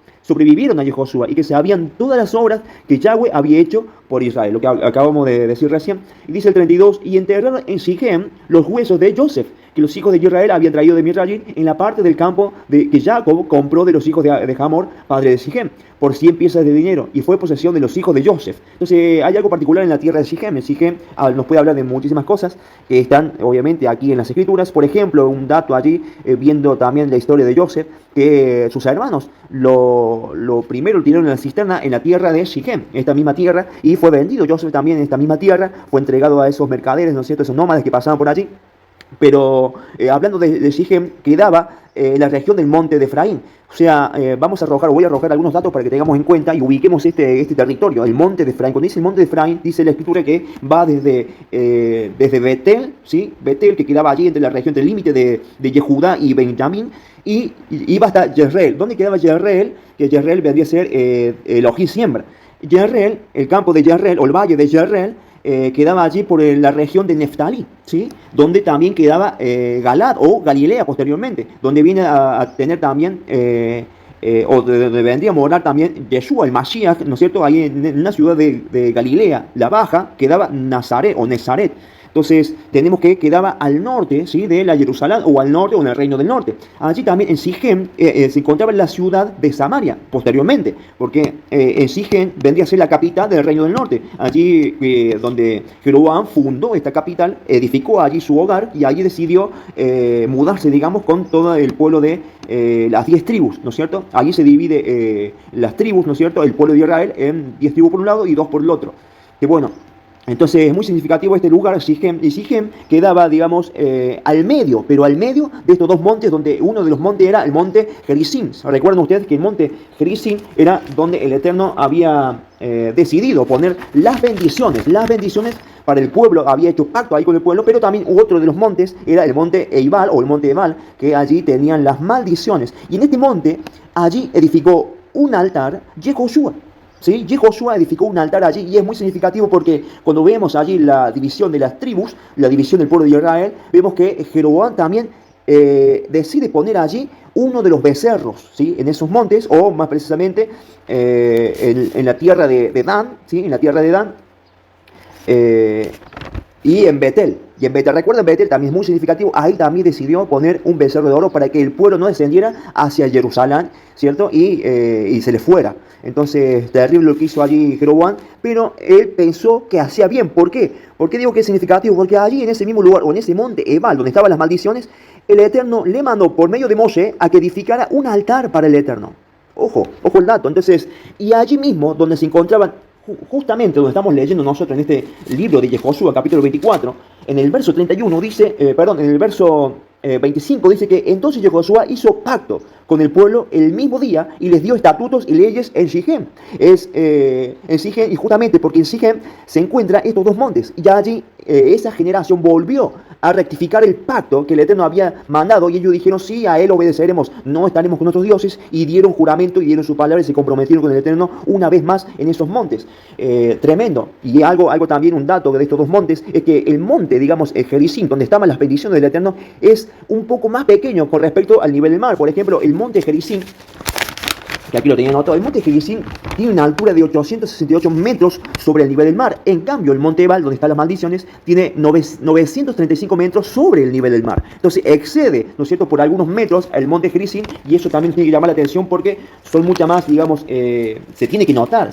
a Josué, y que sabían todas las obras que Yahweh había hecho por Israel, lo que acabamos de decir recién. Y dice el 32, y enterraron en Sichem los huesos de Joseph, que los hijos de Israel habían traído de Misraim, en la parte del campo que Jacob compró de los hijos de Hamor, padre de Sichem, por 100 piezas de dinero, y fue posesión de los hijos de Joseph. Entonces hay algo particular en la tierra de Sichem. En Sichem nos puede hablar de muchísimas cosas que están obviamente aquí en las Escrituras. Por ejemplo, un dato allí, viendo también la historia de Joseph, que sus hermanos lo primero lo tiraron en la cisterna en la tierra de Sichem, esta misma tierra, y fue vendido Joseph también en esta misma tierra, fue entregado a esos mercaderes, ¿no es cierto?, esos nómades que pasaban por allí. Pero hablando de Sichem, quedaba en la región del monte de Efraín. O sea, voy a arrojar algunos datos para que tengamos en cuenta y ubiquemos este territorio, el monte de Efraín. Cuando dice el monte de Efraín, dice la Escritura que va desde Betel, ¿sí? Betel, que quedaba allí entre la región del límite de Yehudá y Benjamín, y iba hasta Jezreel. ¿Dónde quedaba Jezreel? Que Jezreel vendría a ser Elohim siembra. Jezreel, el campo de Jezreel, o el valle de Jezreel, quedaba allí por la región de Neftalí, ¿sí?, donde también quedaba Galad o Galilea posteriormente, donde viene a tener también, o donde vendría a morar también Yeshua, el Mashiach, ¿no es cierto? Ahí en una ciudad de Galilea, la baja, quedaba Nazaret o Nezaret. Entonces tenemos que quedaba al norte, ¿sí?, de la Jerusalén, o al norte, o en el reino del norte. Allí también en Sichem se encontraba la ciudad de Samaria, posteriormente, porque en Sichem vendría a ser la capital del reino del norte. Allí donde Jeroboam fundó esta capital, edificó allí su hogar, y allí decidió mudarse, digamos, con todo el pueblo de las 10 tribus, ¿no es cierto? Allí se divide las tribus, ¿no es cierto?, el pueblo de Israel en 10 tribus por un lado y 2 por el otro. Que bueno, entonces es muy significativo este lugar, Sichem, y Sichem quedaba, digamos, al medio, pero al medio de estos dos montes, donde uno de los montes era el monte Gerizim. Recuerden ustedes que el monte Gerizim era donde el Eterno había decidido poner las bendiciones para el pueblo, había hecho pacto ahí con el pueblo, pero también otro de los montes era el monte Eibal, o el monte Ebal, que allí tenían las maldiciones. Y en este monte, allí edificó un altar Yehoshua. ¿Sí? Josué edificó un altar allí, y es muy significativo porque cuando vemos allí la división de las tribus, la división del pueblo de Israel, vemos que Jeroboam también decide poner allí uno de los becerros, ¿sí?, en esos montes, o más precisamente en la tierra de Dan, ¿sí?, en la tierra de Dan, y en Betel. Y en Betel, recuerden, Betel también es muy significativo, ahí también decidió poner un becerro de oro para que el pueblo no descendiera hacia Jerusalén, ¿cierto? Y se le fuera. Entonces, terrible lo que hizo allí Jeroboam, pero él pensó que hacía bien. ¿Por qué? ¿Por qué digo que es significativo? Porque allí en ese mismo lugar, o en ese monte Ebal, donde estaban las maldiciones, el Eterno le mandó por medio de Moshe a que edificara un altar para el Eterno. Ojo, ojo el dato. Entonces, y allí mismo, donde se encontraban, justamente donde estamos leyendo nosotros en este libro de Josué, capítulo 24, en el verso 31 dice, en el verso 25 dice que entonces Josué hizo pacto con el pueblo el mismo día y les dio estatutos y leyes en Sichem. En Sichem, y justamente porque en Sichem se encuentran estos dos montes, y ya allí esa generación volvió a rectificar el pacto que el Eterno había mandado, y ellos dijeron, sí, a él obedeceremos, no estaremos con otros dioses, y dieron juramento y dieron su palabra y se comprometieron con el Eterno una vez más en esos montes. Tremendo. Y algo también, un dato de estos dos montes, es que el monte, digamos, Gerizim, donde estaban las bendiciones del Eterno, es un poco más pequeño con respecto al nivel del mar. Por ejemplo, el monte Gerizim, que aquí lo tenía anotado, el monte Gerizim tiene una altura de 868 metros sobre el nivel del mar. En cambio, el monte Ebal, donde están las maldiciones, tiene 935 metros sobre el nivel del mar. Entonces, excede, ¿no es cierto?, por algunos metros el monte Gerizim, y eso también tiene que llamar la atención porque son muchas más, digamos, se tiene que notar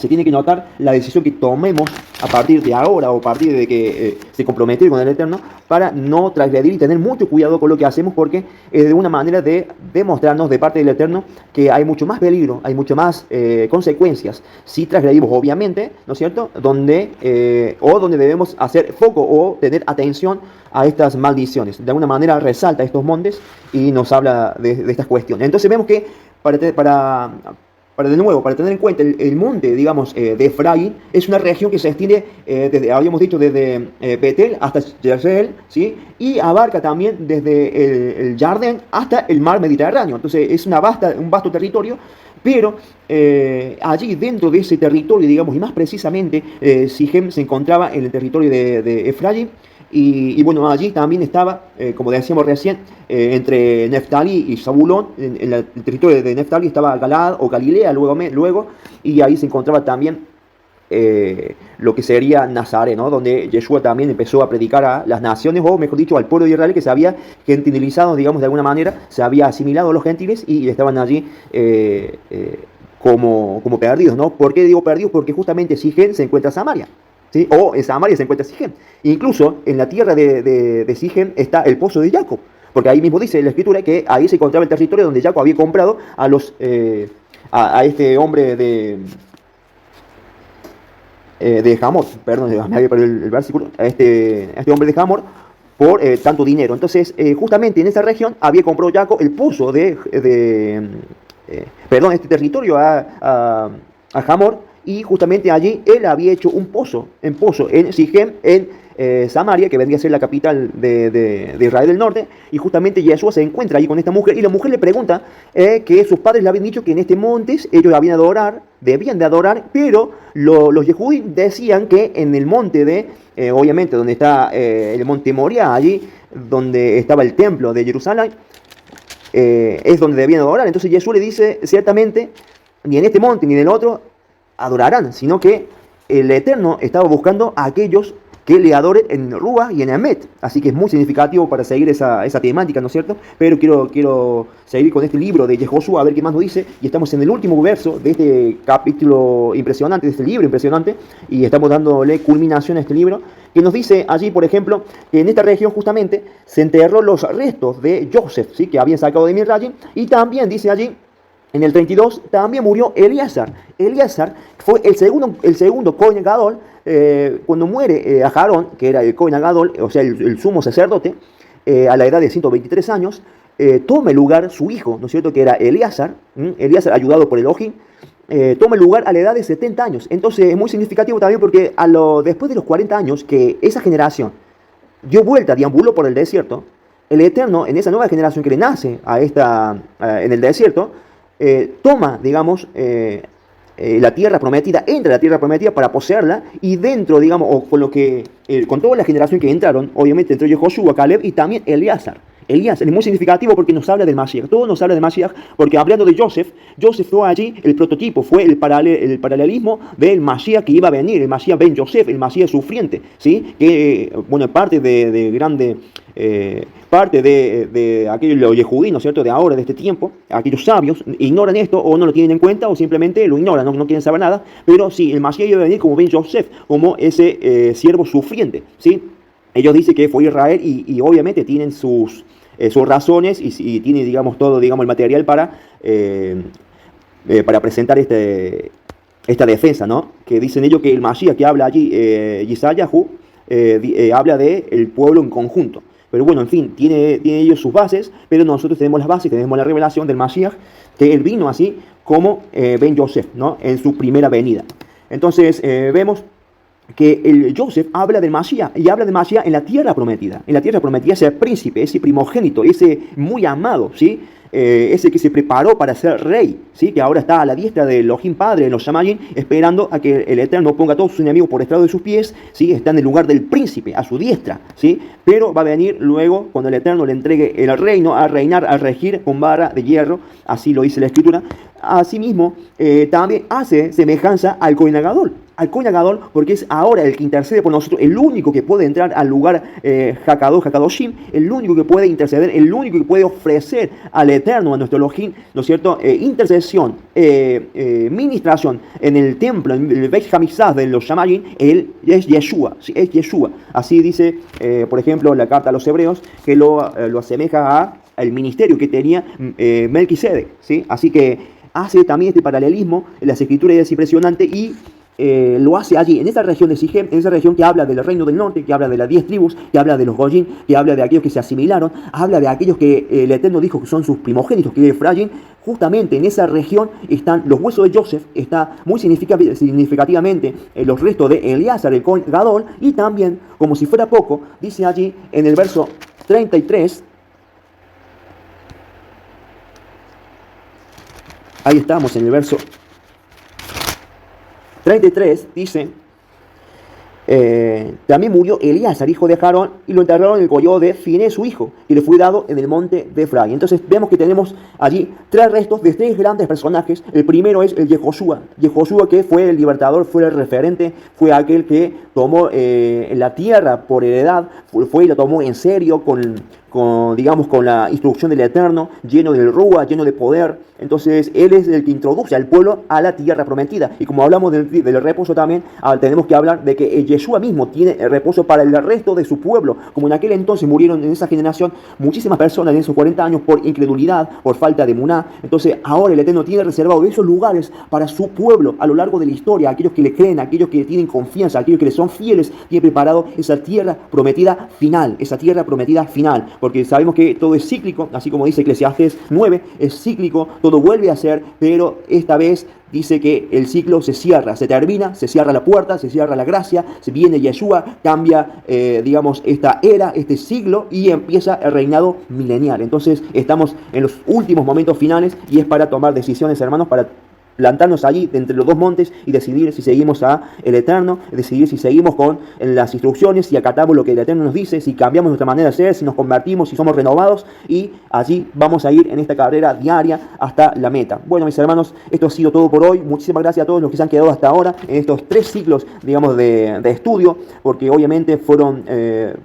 la decisión que tomemos a partir de ahora o a partir de que se comprometer con el Eterno, para no transgredir y tener mucho cuidado con lo que hacemos, porque es de una manera de demostrarnos de parte del Eterno que hay mucho más peligro, hay mucho más consecuencias si transgredimos, obviamente, ¿no es cierto?, donde debemos hacer foco o tener atención a estas maldiciones. De alguna manera resalta estos montes y nos habla de estas cuestiones. Entonces vemos que para tener en cuenta el monte, digamos, de Efraín, es una región que se extiende, habíamos dicho, desde Betel hasta Jezreel, ¿sí? Y abarca también desde el Jardín hasta el mar Mediterráneo. Entonces es un vasto territorio, pero allí dentro de ese territorio, digamos, y más precisamente, Sichem se encontraba en el territorio de Efraín. Y bueno, allí también estaba, como decíamos recién, entre Neftalí y Zabulón. En el territorio de Neftalí estaba Galaad o Galilea luego, y ahí se encontraba también lo que sería Nazaret, ¿no?, donde Yeshua también empezó a predicar a las naciones, o mejor dicho, al pueblo de Israel, que se había gentilizado, digamos, de alguna manera, se había asimilado a los gentiles y estaban allí como perdidos, ¿no? ¿Por qué digo perdidos? Porque justamente Sichem se encuentra Samaria, ¿sí? O en Samaria se encuentra Sichem. Incluso en la tierra de Sichem está el pozo de Jacob, porque ahí mismo dice la escritura que ahí se encontraba el territorio donde Jacob había comprado a este hombre de Hamor, perdón, me había perdido el versículo, a este hombre de Hamor por tanto dinero. Entonces, justamente en esa región había comprado Jacob el pozo este territorio a Hamor, y justamente allí él había hecho un pozo en Sichem, en Samaria, que vendría a ser la capital de Israel del Norte, y justamente Yeshua se encuentra allí con esta mujer, y la mujer le pregunta que sus padres le habían dicho que en este monte ellos debían de adorar, pero los Yehudim decían que en el monte obviamente, donde está el monte Moria, allí donde estaba el templo de Jerusalén, es donde debían adorar. Entonces Yeshua le dice, ciertamente, ni en este monte ni en el otro adorarán, sino que el Eterno estaba buscando a aquellos que le adoren en Rúa y en Emet. Así que es muy significativo para seguir esa temática, ¿no es cierto? Pero quiero seguir con este libro de Josué, a ver qué más nos dice, y estamos en el último verso de este capítulo impresionante, de este libro impresionante, y estamos dándole culminación a este libro, que nos dice allí, por ejemplo, que en esta región justamente se enterró los restos de Joseph, ¿sí?, que habían sacado de Mirrayim, y también dice allí, en el 32, también murió Eleazar. Eleazar fue el segundo Cohen Gadol. Cuando muere Aarón, que era el Cohen Gadol, o sea, el sumo sacerdote, a la edad de 123 años, toma el lugar su hijo, ¿no es cierto?, que era Eleazar, Eleazar ayudado por Elohim, toma el lugar a la edad de 70 años. Entonces es muy significativo también porque después de los 40 años que esa generación dio vuelta, deambuló por el desierto, el Eterno, en esa nueva generación que le nace en el desierto, toma, digamos, la tierra prometida, entra a la tierra prometida para poseerla, y dentro, digamos, o con toda la generación que entraron, obviamente entró Josué, Caleb y también Eleazar. Elías. Es muy significativo porque nos habla del Mashiach. Todo nos habla del Mashiach porque hablando de Joseph fue allí el prototipo, fue el paralelismo del Mashiach que iba a venir, el Mashiach ben Yosef, el Mashiach sufriente, ¿sí? Que, bueno, parte de grande... parte de aquellos Yehudí, ¿no es cierto?, de ahora, de este tiempo, aquellos sabios, ignoran esto o no lo tienen en cuenta o simplemente lo ignoran, no quieren saber nada, pero sí, el Mashiach iba a venir como Ben Yosef, como ese siervo sufriente, ¿sí? Ellos dicen que fue Israel y obviamente tienen sus razones y tienen, digamos, todo, digamos, el material para presentar esta defensa, ¿no? Que dicen ellos que el Mashiach que habla allí, Yeshayahu, habla del pueblo en conjunto. Pero bueno, en fin, tiene ellos sus bases, pero nosotros tenemos las bases, tenemos la revelación del Mashiach, que él vino así como Ben Yosef, ¿no? En su primera venida. Entonces vemos que el Joseph habla del Mashiach, y habla del Mashiach en la tierra prometida. En la tierra prometida ese príncipe, ese primogénito, ese muy amado, ¿sí? Ese que se preparó para ser rey, ¿sí? Que ahora está a la diestra de Elohim Padre, en los Shamayim, esperando a que el Eterno ponga a todos sus enemigos por estrado de sus pies, ¿sí? Está en el lugar del príncipe, a su diestra, ¿sí? Pero va a venir luego, cuando el Eterno le entregue el reino, a reinar, a regir con vara de hierro, así lo dice la Escritura. Asimismo, también hace semejanza al Kohen Gadol, porque es ahora el que intercede por nosotros, el único que puede entrar al lugar Hakadoshim, el único que puede interceder, el único que puede ofrecer al Eterno, a nuestro Elohim, ¿no es cierto?, intercesión, ministración en el templo, en el Beit Hamikdash de los Shamayim, él es Yeshua, ¿sí? Es Yeshua. Así dice, por ejemplo, la carta a los Hebreos, que lo asemeja al ministerio que tenía Melquisedec, ¿sí? Así que hace también este paralelismo en las Escrituras, es impresionante, y lo hace allí, en esa región de Sichem, en esa región que habla del reino del norte, que habla de las 10 tribus, que habla de los Goyim, que habla de aquellos que se asimilaron, habla de aquellos que el Eterno dijo que son sus primogénitos, que es Efraín. Justamente en esa región están los huesos de Joseph, está muy significativamente los restos de Eleazar, el Kohen Gadol, y también, como si fuera poco, dice allí en el verso 33, ahí estamos en el verso 33, dice, también murió Eleazar, hijo de Aarón, y lo enterraron en el collado de Finés, su hijo, y le fue dado en el monte de Efraín. Entonces vemos que tenemos allí tres restos de tres grandes personajes. El primero es el Yehoshua, que fue el libertador, fue el referente, fue aquel que tomó la tierra por heredad, fue y la tomó en serio digamos, con la instrucción del Eterno, lleno del Rúa, lleno de poder. Entonces él es el que introduce al pueblo a la tierra prometida. Y como hablamos del reposo también, tenemos que hablar de que Yeshua mismo tiene el reposo para el resto de su pueblo. Como en aquel entonces murieron en esa generación muchísimas personas en esos 40 años por incredulidad, por falta de muná. Entonces ahora el Eterno tiene reservado esos lugares para su pueblo a lo largo de la historia. Aquellos que le creen, aquellos que tienen confianza, aquellos que le son fieles, tiene preparado esa tierra prometida final, porque sabemos que todo es cíclico, así como dice Eclesiastés 9, es cíclico, todo vuelve a ser, pero esta vez dice que el ciclo se cierra, se termina, se cierra la puerta, se cierra la gracia, se viene Yeshua, cambia, digamos, esta era, este siglo, y empieza el reinado milenial. Entonces estamos en los últimos momentos finales y es para tomar decisiones, hermanos, para plantarnos allí entre los dos montes y decidir si seguimos a el Eterno, decidir si seguimos con las instrucciones, si acatamos lo que el Eterno nos dice, si cambiamos nuestra manera de ser, si nos convertimos, si somos renovados, y allí vamos a ir en esta carrera diaria hasta la meta. Bueno, mis hermanos, esto ha sido todo por hoy. Muchísimas gracias a todos los que se han quedado hasta ahora en estos 3 ciclos, digamos, de estudio, porque obviamente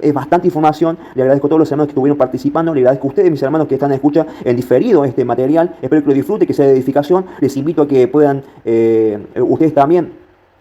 es bastante información. Le agradezco a todos los hermanos que estuvieron participando, le agradezco a ustedes, mis hermanos, que están en escucha en diferido este material. Espero que lo disfruten, que sea de edificación. Les invito a que puedan ustedes también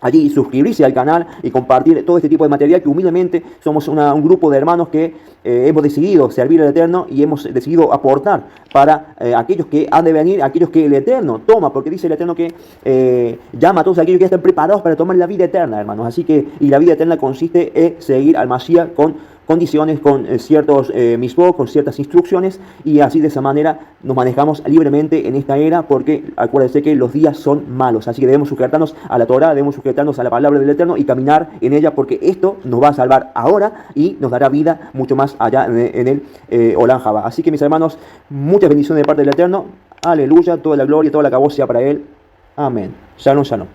allí suscribirse al canal y compartir todo este tipo de material, que humildemente somos un grupo de hermanos que hemos decidido servir al Eterno y hemos decidido aportar para aquellos que han de venir, aquellos que el Eterno toma, porque dice el Eterno que llama a todos aquellos que están preparados para tomar la vida eterna, hermanos. Así que, y la vida eterna consiste en seguir al Mashiach con condiciones, con ciertos misbot, con ciertas instrucciones, y así de esa manera nos manejamos libremente en esta era, porque acuérdense que los días son malos, así que debemos sujetarnos a la Torah, debemos sujetarnos a la palabra del Eterno y caminar en ella, porque esto nos va a salvar ahora y nos dará vida mucho más allá en el Olam Jabá. Así que, mis hermanos, muchas bendiciones de parte del Eterno. Aleluya, toda la gloria, toda la cabot sea para Él. Amén. Shalom, shalom.